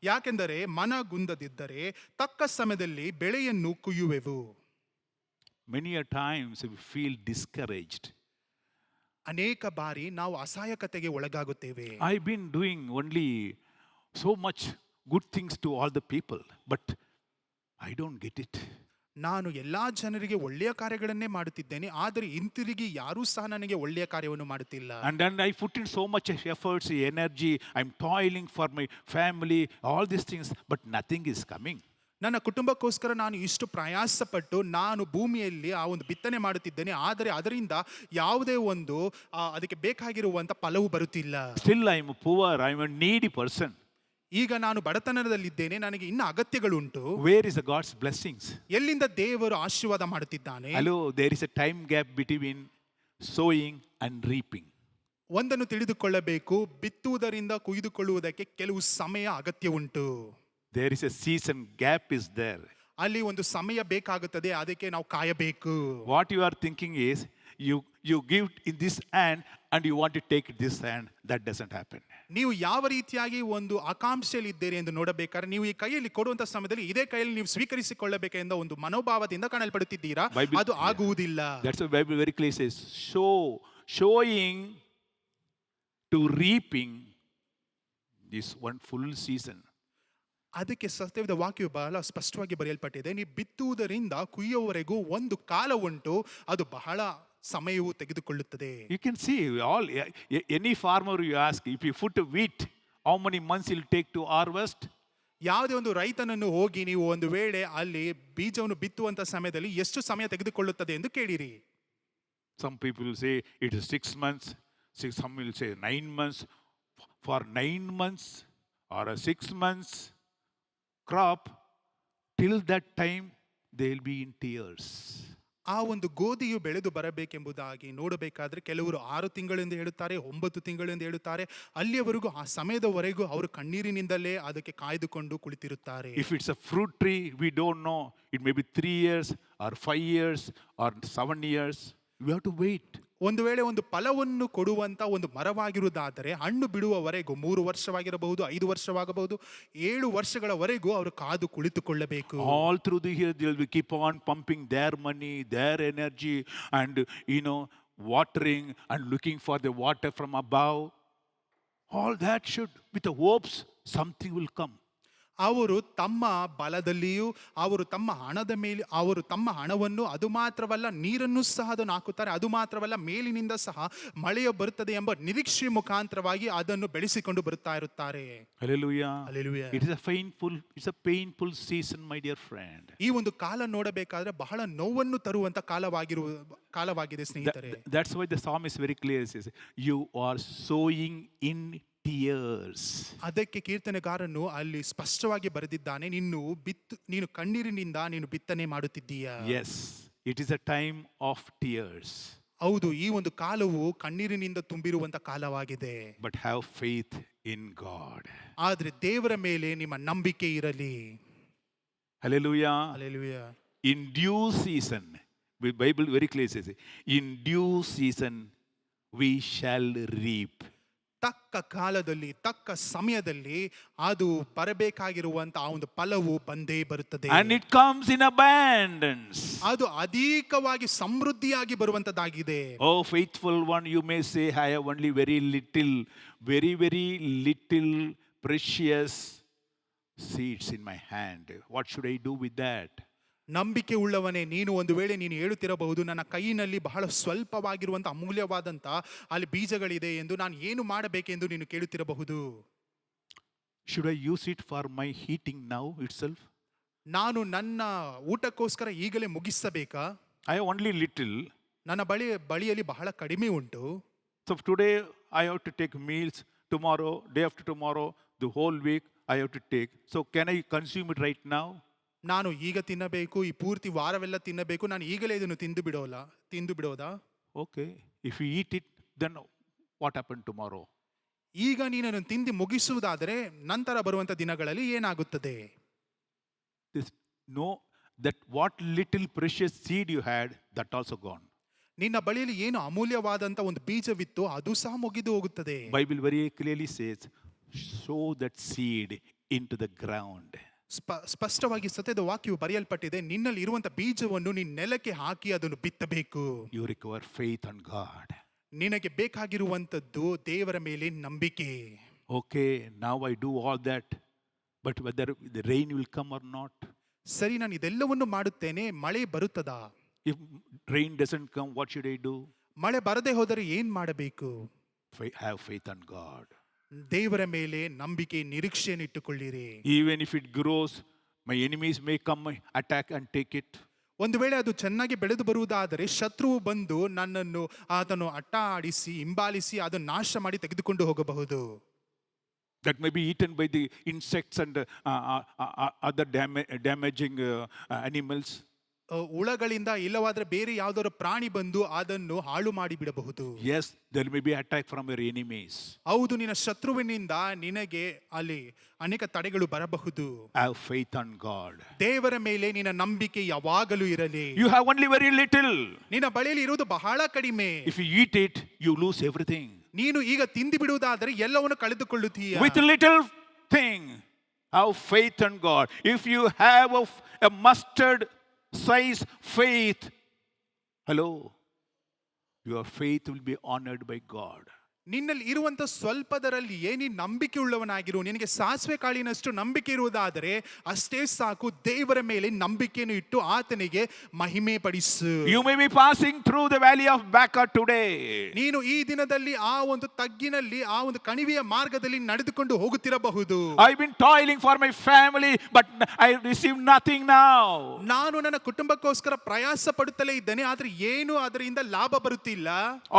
ಯಾಕೆಂದರೆ ಮನಗುಂದದಿದ್ದರೆ ತಕ್ಕ ಸಮಯದಲ್ಲಿ ಬೆಳೆಯನ್ನು ಕುಯ್ಯುವೆವು. Many a times we feel discouraged. ಅನೇಕ ಬಾರಿ ನಾವು ಅಸಹಾಯಕತೆಗೆ ಒಳಗಾಗುತ್ತೇವೆ. I've been doing only so much good things to all the people, but I don't get it. ನಾನು ಎಲ್ಲಾ ಜನರಿಗೆ ಒಳ್ಳೆಯ ಕಾರ್ಯಗಳನ್ನೇ ಮಾಡುತ್ತಿದ್ದೇನೆ, ಆದರೆ ಹಿಂತಿರುಗಿ ಯಾರೂ ಸಹ ನನಗೆ ಒಳ್ಳೆಯ ಕಾರ್ಯವನ್ನು ಮಾಡುತ್ತಿಲ್ಲ. And then I put in so much efforts, energy, I'm toiling for my family, all these things, but nothing is coming. ನನ್ನ ಕುಟುಂಬಕ್ಕೋಸ್ಕರ ನಾನು ಇಷ್ಟು ಪ್ರಯಾಸಪಟ್ಟು ನಾನು ಭೂಮಿಯಲ್ಲಿ ಆ ಒಂದು ಬಿತ್ತನೆ ಮಾಡುತ್ತಿದ್ದೇನೆ, ಆದರೆ ಅದರಿಂದ ಯಾವುದೇ ಒಂದು ಅದಕ್ಕೆ ಬೇಕಾಗಿರುವಂತ ಫಲವು ಬರುತ್ತಿಲ್ಲ. Still I am poor, I am a needy person. ಈಗ ನಾನು ಬಡತನದಲ್ಲಿದ್ದೇನೆ, ನನಗೆ ಇನ್ನ ಅಗತ್ಯಗಳುಂಟು. Where is the God's blessings? ಎಲ್ಲಿಂದ ದೇವರು ಆಶೀರ್ವಾದ ಮಾಡುತ್ತಿದ್ದಾನೆ? Hello, there is a time gap between sowing and reaping. ಒಂದನ್ನು ತಿಳಿದುಕೊಳ್ಳಬೇಕು, ಬಿತ್ತುವುದರಿಂದ ಕುಯ್ದುಕೊಳ್ಳುವುದಕ್ಕೆ ಕೆಲವು ಸಮಯ ಅಗತ್ಯ ಉಂಟು. There is a season gap is there. ಅಲ್ಲಿ ಒಂದು ಸಮಯ ಬೇಕಾಗುತ್ತದೆ, ಅದಕ್ಕೆ ನಾವು ಕಾಯಬೇಕು. What you are thinking is you give in this hand and you want to take this hand. That doesn't happen. ನೀವು ಯಾವ ರೀತಿಯಾಗಿ ಒಂದು ಆಕಾಂಕ್ಷೆಯಲ್ಲಿ ಇದ್ದೀರಿ ಎಂದು ನೋಡಬೇಕಾದ್ರೆ, ನೀವು ಈ ಕೈಯಲ್ಲಿ ಕೊಡುವಂತ ಸಮಯದಲ್ಲಿ ಇದೇ ಕೈಯಲ್ಲಿ ನೀವು ಸ್ವೀಕರಿಸಿಕೊಳ್ಳಬೇಕೆಂದ ಒಂದು ಮನೋಭಾವದಿಂದ ಕಾಣಲ್ಪಡುತ್ತಿದ್ದೀರಾ, ಅದು ಆಗುವುದಿಲ್ಲ. That's why Bible very clearly says, showing to reaping is one full season. ಅದಕ್ಕೆ ಸತ್ಯವಾದ ವಾಕ್ಯವು ಬಹಳ ಸ್ಪಷ್ಟವಾಗಿ ಬರೆಯಲ್ಪಟ್ಟಿದೆ. ನೀವು ಬಿತ್ತುವುದರಿಂದ ಕುಯ್ಯುವವರೆಗೂ ಒಂದು ಕಾಲ ಉಂಟು, ಅದು ಬಹಳ ಸಮಯವು ತೆಗೆದುಕೊಳ್ಳುತ್ತದೆ. You can see any farmer you ask, if you put wheat, how many months it will take to harvest? ಯಾವುದೇ ಒಂದು ರೈತನನ್ನು ಹೋಗಿ ನೀವು ಒಂದು ವೇಳೆ ಅಲ್ಲಿ ಬೀಜವನ್ನು ಬಿತ್ತುವಂತ ಸಮಯದಲ್ಲಿ ಎಷ್ಟು ಸಮಯ ತೆಗೆದುಕೊಳ್ಳುತ್ತದೆ ಎಂದು ಕೇಳಿರಿ. Some people will say it is 6 months, some will say 9 months. For 9 months or a 6 months crop, till that time they will be in tears. ಆ ಒಂದು ಗೋಧಿಯು ಬೆಳೆದು ಬರಬೇಕೆಂಬುದಾಗಿ ನೋಡಬೇಕಾದ್ರೆ ಕೆಲವರು 6 ತಿಂಗಳೆಂದು ಹೇಳುತ್ತಾರೆ, 9 ತಿಂಗಳೆಂದು ಹೇಳುತ್ತಾರೆ. ಅಲ್ಲಿಯವರೆಗೂ ಆ ಸಮಯದವರೆಗೂ ಅವರು ಕಣ್ಣೀರಿನಿಂದಲೇ ಅದಕ್ಕೆ ಕಾಯ್ದುಕೊಂಡು ಕುಳಿತಿರುತ್ತಾರೆ. If it's a fruit tree, we don't know. It may be 3 years or 5 years or 7 years. We have to wait. ಒಂದು ವೇಳೆ ಒಂದು ಫಲವನ್ನು ಕೊಡುವಂತ ಒಂದು ಮರವಾಗಿರುವುದಾದರೆ ಹಣ್ಣು ಬಿಡುವವರೆಗೂ 3 ವರ್ಷವಾಗಿರಬಹುದು, 5 ವರ್ಷವಾಗಬಹುದು, 7 ವರ್ಷಗಳವರೆಗೂ ಅವರು ಕಾದು ಕುಳಿತುಕೊಳ್ಳಬೇಕು. All through the year, they'll be keep on pumping their money, their energy, and watering and looking for the water from above. All that should, with the hopes, something will come. ಅವರು ತಮ್ಮ ಬಲದಲ್ಲಿಯೂ ಅವರು ತಮ್ಮ ಹಣದ ಮೇಲೆ ಅವರು ತಮ್ಮ ಹಣವನ್ನು ಅದು ಮಾತ್ರವಲ್ಲ ನೀರನ್ನು ಸಹ ಅದನ್ನು ಹಾಕುತ್ತಾರೆ. ಅದು ಮಾತ್ರವಲ್ಲ ಮೇಲಿನಿಂದ ಸಹ ಮಳೆಯು ಬರುತ್ತದೆ ಎಂಬ ನಿರೀಕ್ಷೆ ಮುಖಾಂತರವಾಗಿ ಅದನ್ನು ಬೆಳೆಸಿಕೊಂಡು ಬರುತ್ತಾ ಇರುತ್ತಾರೆ. Hallelujah. Hallelujah. It's a painful season, my dear friend. ಈ ಒಂದು ಕಾಲ ನೋಡಬೇಕಾದ್ರೆ ಬಹಳ ನೋವನ್ನು ತರುವಂತ ಕಾಲವಾಗಿದೆ ಸ್ನೇಹಿತರೆ. That's why the psalm is very clear. It says, you are sowing in tears. ಅದಕ್ಕೆ ಕೀರ್ತನೆಗಾರನು ಅಲ್ಲಿ ಸ್ಪಷ್ಟವಾಗಿ ಬರೆದಿದ್ದಾನೆ, ನೀನು ಕಣ್ಣೀರಿನಿಂದ ನೀನು ಬಿತ್ತನೆ ಮಾಡುತ್ತಿದ್ದೀಯ. Yes, it is a time of tears. ಹೌದು, ಈ ಒಂದು ಕಾಲವು ಕಣ್ಣೀರಿನಿಂದ ತುಂಬಿರುವಂತ ಕಾಲವಾಗಿದೆ. But have faith in God. ಆದ್ರೆ ದೇವರ ಮೇಲೆ ನಿಮ್ಮ ನಂಬಿಕೆ ಇರಲಿ. Hallelujah. Hallelujah. In due season, the Bible very clearly says, in due season we shall reap. ತಕ್ಕ ಕಾಲದಲ್ಲಿ ತಕ್ಕ ಸಮಯದಲ್ಲಿ ಅದು ಬರಬೇಕಾಗಿರುವಂತ ಆ ಒಂದು ಫಲವು ಬಂದೇ ಬರುತ್ತದೆ. And it comes in abundance. ಅದು ಅಧಿಕವಾಗಿ ಸಮೃದ್ಧಿಯಾಗಿ ಬರುವಂತದ್ದಾಗಿದೆ. Oh faithful one, you may say, I have only very little precious seeds in my hand. What should I do with that? ನಂಬಿಕೆ ಉಳ್ಳವನೇ, ನೀನು ಒಂದು ವೇಳೆ ನೀನು ಹೇಳುತ್ತಿರಬಹುದು, ನನ್ನ ಕೈಯಿನಲ್ಲಿ ಬಹಳ ಸ್ವಲ್ಪವಾಗಿರುವಂತ ಅಮೂಲ್ಯವಾದಂತ ಅಲ್ಲಿ ಬೀಜಗಳಿದೆ ಎಂದು, ನಾನು ಏನು ಮಾಡಬೇಕೆಂದು ನೀನು ಕೇಳುತ್ತಿರಬಹುದು. Should I use it for my heating now itself? ನಾನು ನನ್ನ ಊಟಕ್ಕೋಸ್ಕರ ಈಗಲೇ ಮುಗಿಸಬೇಕಾ? I have only little. ನನ್ನ ಬಳಿಯಲ್ಲಿ ಬಹಳ ಕಡಿಮೆ ಉಂಟು. So today I have to take meals, tomorrow, day after tomorrow, the whole week I have to take. So can I consume it right now? ನಾನು ಈಗ ತಿನ್ನಬೇಕು, ಈ ಪೂರ್ತಿ ವಾರವೆಲ್ಲ ತಿನ್ನಬೇಕು, ನಾನು ಈಗಲೇ ಇದನ್ನು ತಿಂದು ಬಿಡೋದಾ? Okay, if you eat it, then what happened tomorrow? ಈಗ ನೀನನ್ನು ತಿಂದು ಮುಗಿಸುವುದಾದರೆ ನಂತರ ಬರುವಂತ ದಿನಗಳಲ್ಲಿ ಏನಾಗುತ್ತದೆ? That what little precious seed you had, that also gone. ನಿನ್ನ ಬಳಿಯಲ್ಲಿ ಏನು ಅಮೂಲ್ಯವಾದಂತ ಒಂದು ಬೀಜವಿತ್ತು ಅದು ಸಹ ಮುಗಿದು ಹೋಗುತ್ತದೆ. Bible very clearly says, sow that seed into the ground. ಸ್ಪಷ್ಟವಾಗಿ ಸತ್ಯದ ವಾಕ್ಯವು ಬರೆಯಲ್ಪಟ್ಟಿದೆ, ನಿನ್ನಲ್ಲಿ ಇರುವಂತ ಬೀಜವನ್ನು ನೀನು ನೆಲಕ್ಕೆ ಹಾಕಿ ಅದನ್ನು ಬಿತ್ತಬೇಕು. You require faith on God. ನಿನಗೆ ಬೇಕಾಗಿರುವಂತದ್ದು ದೇವರ ಮೇಲೆ ನಂಬಿಕೆ. Okay, now I do all that, but whether the rain will come or not? ಸರಿ, ನಾನು ಇದೆಲ್ಲವನ್ನು ಮಾಡುತ್ತೇನೆ, ಮಳೆ ಬರುತ್ತದಾ? If rain doesn't come, what should I do? ಮಳೆ ಬರದೇ ಹೋದರೆ ಏನ್ ಮಾಡಬೇಕು? Have faith on God. ದೇವರ ಮೇಲೆ ನಂಬಿಕೆ, ನಿರೀಕ್ಷೆಯನ್ನು ಇಟ್ಟುಕೊಳ್ಳಿರಿ. Even if it grows, my enemies may come attack and take it. ಒಂದು ವೇಳೆ ಅದು ಚೆನ್ನಾಗಿ ಬೆಳೆದು ಬರುವುದಾದರೆ ಶತ್ರುವು ಬಂದು ನನ್ನನ್ನು ಆತನು ಅಟ್ಟಾಡಿಸಿ ಹಿಂಬಾಲಿಸಿ ಅದನ್ನು ನಾಶ ಮಾಡಿ ತೆಗೆದುಕೊಂಡು ಹೋಗಬಹುದು. That may be eaten by the insects and other damaging animals. ಹುಳಗಳಿಂದ ಇಲ್ಲವಾದ್ರೆ ಬೇರೆ ಯಾವುದಾದ್ರು ಪ್ರಾಣಿ ಬಂದು ಅದನ್ನು ಹಾಳು ಮಾಡಿ ಬಿಡಬಹುದು. Yes, there may be attack from your enemies. ಹೌದು, ನಿನ್ನ ಶತ್ರುವಿನಿಂದ ನಿನಗೆ ಅಲ್ಲಿ ಅನೇಕ ತಡೆಗಳು ಬರಬಹುದು. Have faith on God. ದೇವರ ಮೇಲೆ ನಿನ್ನ ನಂಬಿಕೆ ಯಾವಾಗಲೂ ಇರಲಿ. You have only very little. ನಿನ್ನ ಬಳಿಯಲ್ಲಿ ಇರುವುದು ಬಹಳ ಕಡಿಮೆ. If you eat it, you lose everything. ನೀನು ಈಗ ತಿಂದು ಬಿಡುವುದಾದರೆ ಎಲ್ಲವನ್ನು ಕಳೆದುಕೊಳ್ಳುತ್ತೀಯ. With little thing, have faith on God. If you have a mustard size faith, hello, your faith will be honored by God. ನಿನ್ನಲ್ಲಿ ಇರುವಂತ ಸ್ವಲ್ಪದರಲ್ಲಿಯೇ ನೀನು ನಂಬಿಕೆ ಉಳ್ಳವನಾಗಿರು. ನಿನಗೆ ಸಾಸಿವೆ ಕಾಳಿನಷ್ಟು ನಂಬಿಕೆ ಇರುವುದಾದರೆ ಅಷ್ಟೇ ಸಾಕು. ದೇವರ ಮೇಲೆ ನಂಬಿಕೆಯನ್ನು ಇಟ್ಟು ಆತನಿಗೆ ಮಹಿಮೆ ಪಡಿಸು. You may be passing through the valley of Baca today. ನೀನು ಈ ದಿನದಲ್ಲಿ ಆ ಒಂದು ತಗ್ಗಿನಲ್ಲಿ ಆ ಒಂದು ಕಣಿವೆಯ ಮಾರ್ಗದಲ್ಲಿ ನಡೆದುಕೊಂಡು ಹೋಗುತ್ತಿರಬಹುದು. I've been toiling for my family, but I receive nothing now. ನಾನು ನನ್ನ ಕುಟುಂಬಕ್ಕೋಸ್ಕರ ಪ್ರಯಾಸ ಪಡುತ್ತಲೇ ಇದ್ದೇನೆ, ಆದ್ರೆ ಏನು ಅದರಿಂದ ಲಾಭ ಬರುತ್ತಿಲ್ಲ.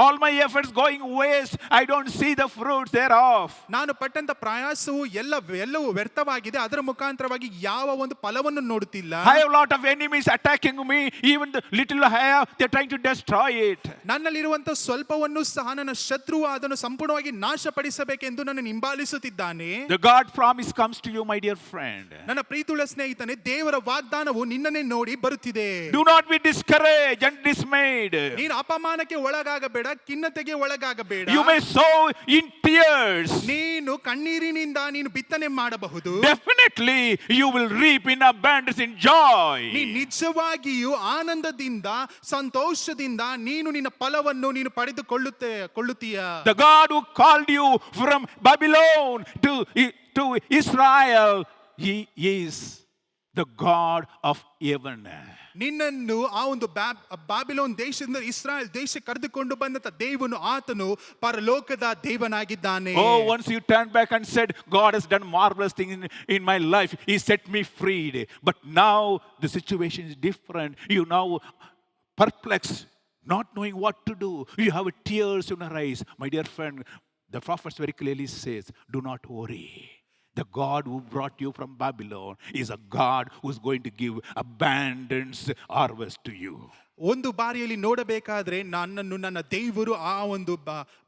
All my efforts going waste. I don't see the fruits thereof. ನಾನು ಪಟ್ಟಂತ ಪ್ರಯಾಸವು ಎಲ್ಲವೂ ವ್ಯರ್ಥವಾಗಿದೆ, ಅದರ ಮುಖಾಂತರವಾಗಿ ಯಾವ ಒಂದು ಫಲವನ್ನು ನೋಡುತ್ತಿಲ್ಲ. I have a lot of enemies attacking me. Even the little I have, they're trying to destroy it. ನನ್ನಲ್ಲಿರುವಂತ ಸ್ವಲ್ಪವನ್ನು ಸಹ ನನ್ನ ಶತ್ರುವು ಅದನ್ನು ಸಂಪೂರ್ಣವಾಗಿ ನಾಶಪಡಿಸಬೇಕೆಂದು ನನ್ನ ಹಿಂಬಾಲಿಸುತ್ತಿದ್ದಾನೆ. The God promise comes to you, my dear friend. ನನ್ನ ಪ್ರೀತಿಯುಳ್ಳ ಸ್ನೇಹಿತನೇ, ದೇವರ ವಾಗ್ದಾನವು ನಿನ್ನನ್ನೇ ನೋಡಿ ಬರುತ್ತಿದೆ. Do not be discouraged and dismayed. ನೀನು ಅಪಮಾನಕ್ಕೆ ಒಳಗಾಗಬೇಡ, ಖಿನ್ನತೆಗೆ ಒಳಗಾಗಬೇಡ. You may sow in tears. ನೀನು ಕಣ್ಣೀರಿನಿಂದ ನೀನು ಬಿತ್ತನೆ ಮಾಡಬಹುದು. Definitely you will reap in abundance in joy. ನೀ ನಿಜವಾಗಿಯೂ ಆನಂದದಿಂದ ಸಂತೋಷದಿಂದ ನೀನು ನಿನ್ನ ಫಲವನ್ನು ನೀನು ಪಡೆದುಕೊಳ್ಳುತ್ತೀಯ. The God who called you from Babylon to Israel, He is the God of heaven. ನಿನ್ನನ್ನು ಆ ಒಂದು ಬಾಬಿಲೋನ್ ದೇಶದಿಂದ ಇಸ್ರಾಯೇಲ್ ದೇಶ ಕರೆದುಕೊಂಡು ಬಂದಂತ ದೇವನು ಆತನು ಪರಲೋಕದ ದೇವನಾಗಿದ್ದಾನೆ. Oh, once you turned back and said, God has done marvelous things in my life. He set me free. But now the situation is different. You now perplexed, not knowing what to do. You have tears in your eyes. My dear friend, the prophets very clearly says, do not worry. The God who brought you from Babylon is a God who's going to give abundance harvest to you. ಒಂದು ಬಾರಿಯಲ್ಲಿ ನೋಡಬೇಕಾದ್ರೆ ನನ್ನನ್ನು ನನ್ನ ದೇವರು ಆ ಒಂದು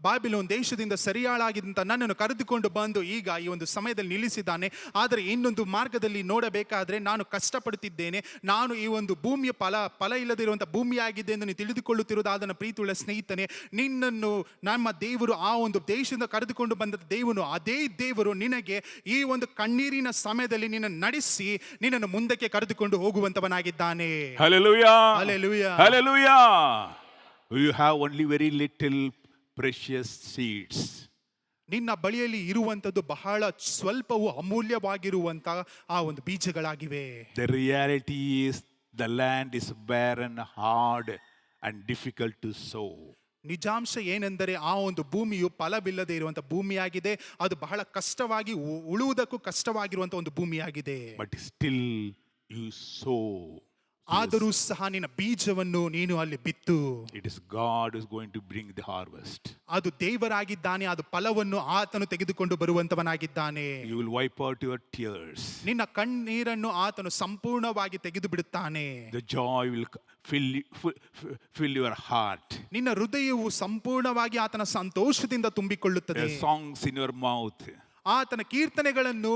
ಬಾಬಿಲೋನ್ ದೇಶದಿಂದ ಸರಿಯಾಳಾಗಿದ್ದಂತ ನನ್ನನ್ನು ಕರೆದುಕೊಂಡು ಬಂದು ಈಗ ಈ ಒಂದು ಸಮಯದಲ್ಲಿ ನಿಲ್ಲಿಸಿದ್ದಾನೆ. ಆದರೆ ಇನ್ನೊಂದು ಮಾರ್ಗದಲ್ಲಿ ನೋಡಬೇಕಾದ್ರೆ ನಾನು ಕಷ್ಟಪಡುತ್ತಿದ್ದೇನೆ, ನಾನು ಈ ಒಂದು ಭೂಮಿಯ ಫಲ ಇಲ್ಲದಿರುವಂಥ ಭೂಮಿಯಾಗಿದೆ ಎಂದು ನೀನು ತಿಳಿದುಕೊಳ್ಳುತ್ತಿರುವುದಾದ ನನ್ನ ಪ್ರೀತಿಯುಳ್ಳ ಸ್ನೇಹಿತನೇ, ನಿನ್ನನ್ನು ನಮ್ಮ ದೇವರು ಆ ಒಂದು ದೇಶದಿಂದ ಕರೆದುಕೊಂಡು ಬಂದ ದೇವನು, ಅದೇ ದೇವರು ನಿನಗೆ ಈ ಒಂದು ಕಣ್ಣೀರಿನ ಸಮಯದಲ್ಲಿ ನಿನ್ನನ್ನು ನಡೆಸಿ ನಿನ್ನನ್ನು ಮುಂದಕ್ಕೆ ಕರೆದುಕೊಂಡು ಹೋಗುವಂತವನಾಗಿದ್ದಾನೆ. Hallelujah. Hallelujah. Hallelujah. You have only very little precious seeds. ನಿನ್ನ ಬಳಿಯಲ್ಲಿ ಇರುವಂತದ್ದು ಬಹಳ ಸ್ವಲ್ಪವು ಅಮೂಲ್ಯವಾಗಿರುವಂತ ಆ ಒಂದು ಬೀಜಗಳಾಗಿವೆ. The reality is the land is barren, hard and difficult to sow. ನಿಜಾಂಶ ಏನೆಂದರೆ ಆ ಒಂದು ಭೂಮಿಯು ಫಲವಿಲ್ಲದೆ ಇರುವಂತ ಭೂಮಿಯಾಗಿದೆ, ಅದು ಬಹಳ ಕಷ್ಟವಾಗಿ ಉಳುವುದಕ್ಕೂ ಕಷ್ಟವಾಗಿರುವಂತ ಒಂದು ಭೂಮಿಯಾಗಿದೆ. But still you sow. ಆದರೂ ಸಹ ನಿನ್ನ ಬೀಜವನ್ನು ನೀನು ಅಲ್ಲಿ ಬಿತ್ತು. It is God who is going to bring the harvest. ಅದು ದೇವರಾಗಿದ್ದಾನೆ, ಅದು ಫಲವನ್ನು ಆತನು ತೆಗೆದುಕೊಂಡು ಬರುವಂತವನಾಗಿದ್ದಾನೆ. You will wipe out your tears. ನಿನ್ನ ಕಣ್ಣೀರನ್ನು ಆತನು ಸಂಪೂರ್ಣವಾಗಿ ತೆಗೆದು ಬಿಡುತ್ತಾನೆ. The joy will fill your heart. ನಿನ್ನ ಹೃದಯವು ಸಂಪೂರ್ಣವಾಗಿ ಆತನ ಸಂತೋಷದಿಂದ ತುಂಬಿಕೊಳ್ಳುತ್ತದೆ. The songs in your mouth. ಆತನ ಕೀರ್ತನೆಗಳನ್ನು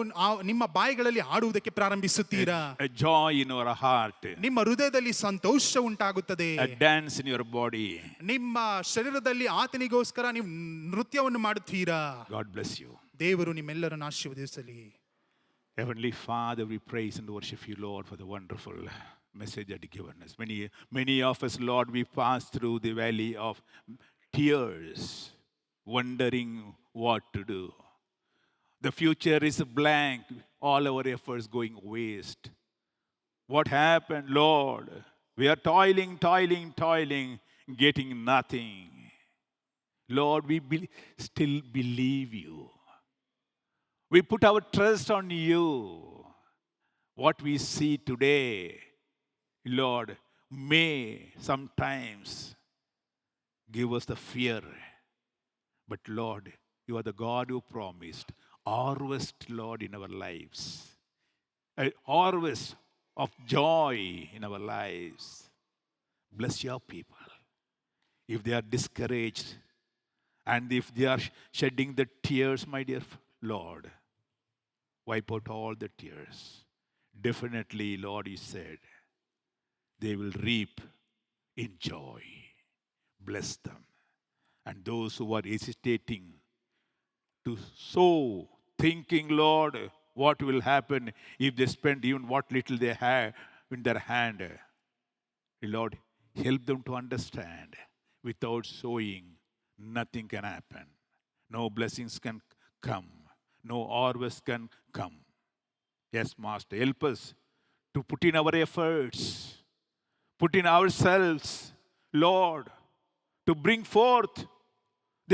ನಿಮ್ಮ ಬಾಯಿಗಳಲ್ಲಿ ಹಾಡುವುದಕ್ಕೆ ಪ್ರಾರಂಭಿಸುತ್ತೀರಾ. A joy in your heart. ನಿಮ್ಮ ಹೃದಯದಲ್ಲಿ ಸಂತೋಷ ಉಂಟಾಗುತ್ತದೆ. A dance in your body. ನಿಮ್ಮ ಶರೀರದಲ್ಲಿ ಆತನಿಗೋಸ್ಕರ ನೀವು ನೃತ್ಯವನ್ನು ಮಾಡುತ್ತೀರಾ. God bless you. ದೇವರು ನಿಮ್ಮೆಲ್ಲರನ್ನು ಆಶೀರ್ವದಿಸಲಿ. Heavenly Father, we praise and worship you, Lord, for the wonderful message that you given us. Many of us, Lord, we pass through the valley of tears, wondering what to do. The future is blank, all our efforts going waste. What happened, Lord? We are toiling, getting nothing. Lord, we still believe you. We put our trust on you. What we see today, Lord, may sometimes give us the fear. But Lord, you are the God who promised harvest, Lord, in our lives. A harvest of joy in our lives. Bless your people. If they are discouraged and if they are shedding the tears, my dear Lord, wipe out all the tears. Definitely, Lord, you said, they will reap in joy. Bless them. And those who are hesitating to sow, thinking, Lord, what will happen if they spend even what little they have in their hand. Lord, help them to understand without sowing, nothing can happen. No blessings can come. No harvest can come. Yes, Master, help us to put in our efforts, put in ourselves, Lord, to bring forth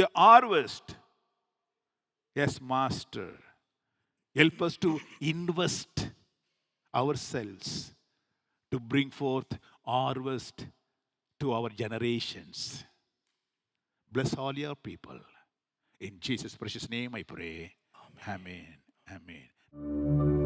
the harvest. Yes, Master, help us to invest ourselves to bring forth harvest to our generations. Bless all your people. In Jesus' precious name I pray. Amen. Amen.